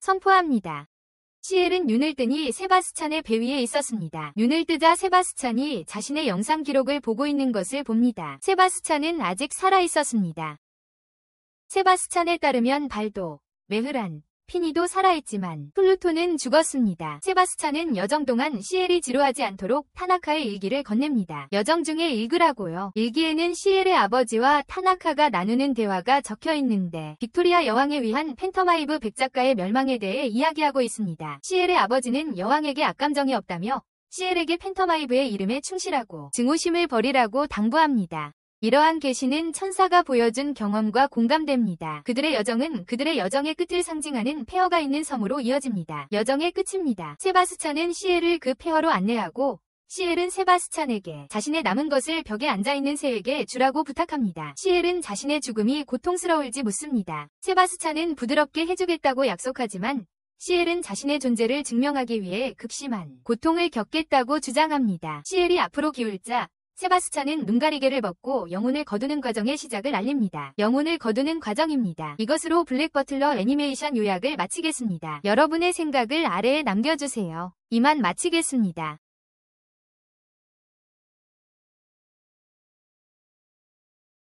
시엘은 눈을 뜨니 세바스찬의 배 위에 있었습니다. 눈을 뜨자 세바스찬이 자신의 영상 기록을 보고 있는 것을 봅니다. 세바스찬은 아직 살아 있었습니다. 세바스찬에 따르면 발도, 메흐란, 피니도 살아있지만 플루토는 죽었습니다. 세바스찬은 여정 동안 시엘이 지루하지 않도록 타나카의 일기를 건넵니다. 여정 중에 읽으라고요. 일기에는 시엘의 아버지와 타나카가 나누는 대화가 적혀 있는데 빅토리아 여왕에 위한 팬터마이브 백작가의 멸망에 대해 이야기하고 있습니다. 시엘의 아버지는 여왕에게 악감정이 없다며 시엘에게 팬터마이브의 이름에 충실하고 증오심을 버리라고 당부합니다. 이러한 계시는 천사가 보여준 경험과 공감됩니다. 그들의 여정은 그들의 여정의 끝을 상징하는 폐허가 있는 섬으로 이어집니다. 여정의 끝입니다. 세바스찬은 시엘을 그 폐허로 안내하고 시엘은 세바스찬에게 자신의 남은 것을 벽에 앉아있는 새에게 주라고 부탁합니다. 시엘은 자신의 죽음이 고통스러울지 묻습니다. 세바스찬은 부드럽게 해주겠다고 약속하지만 시엘은 자신의 존재를 증명하기 위해 극심한 고통을 겪겠다고 주장합니다. 시엘이 앞으로 기울자 세바스찬은 눈가리개를 벗고 영혼을 거두는 과정의 시작을 알립니다. 영혼을 거두는 과정입니다. 이것으로 블랙 버틀러 애니메이션 요약을 마치겠습니다. 여러분의 생각을 아래에 남겨주세요. 이만 마치겠습니다.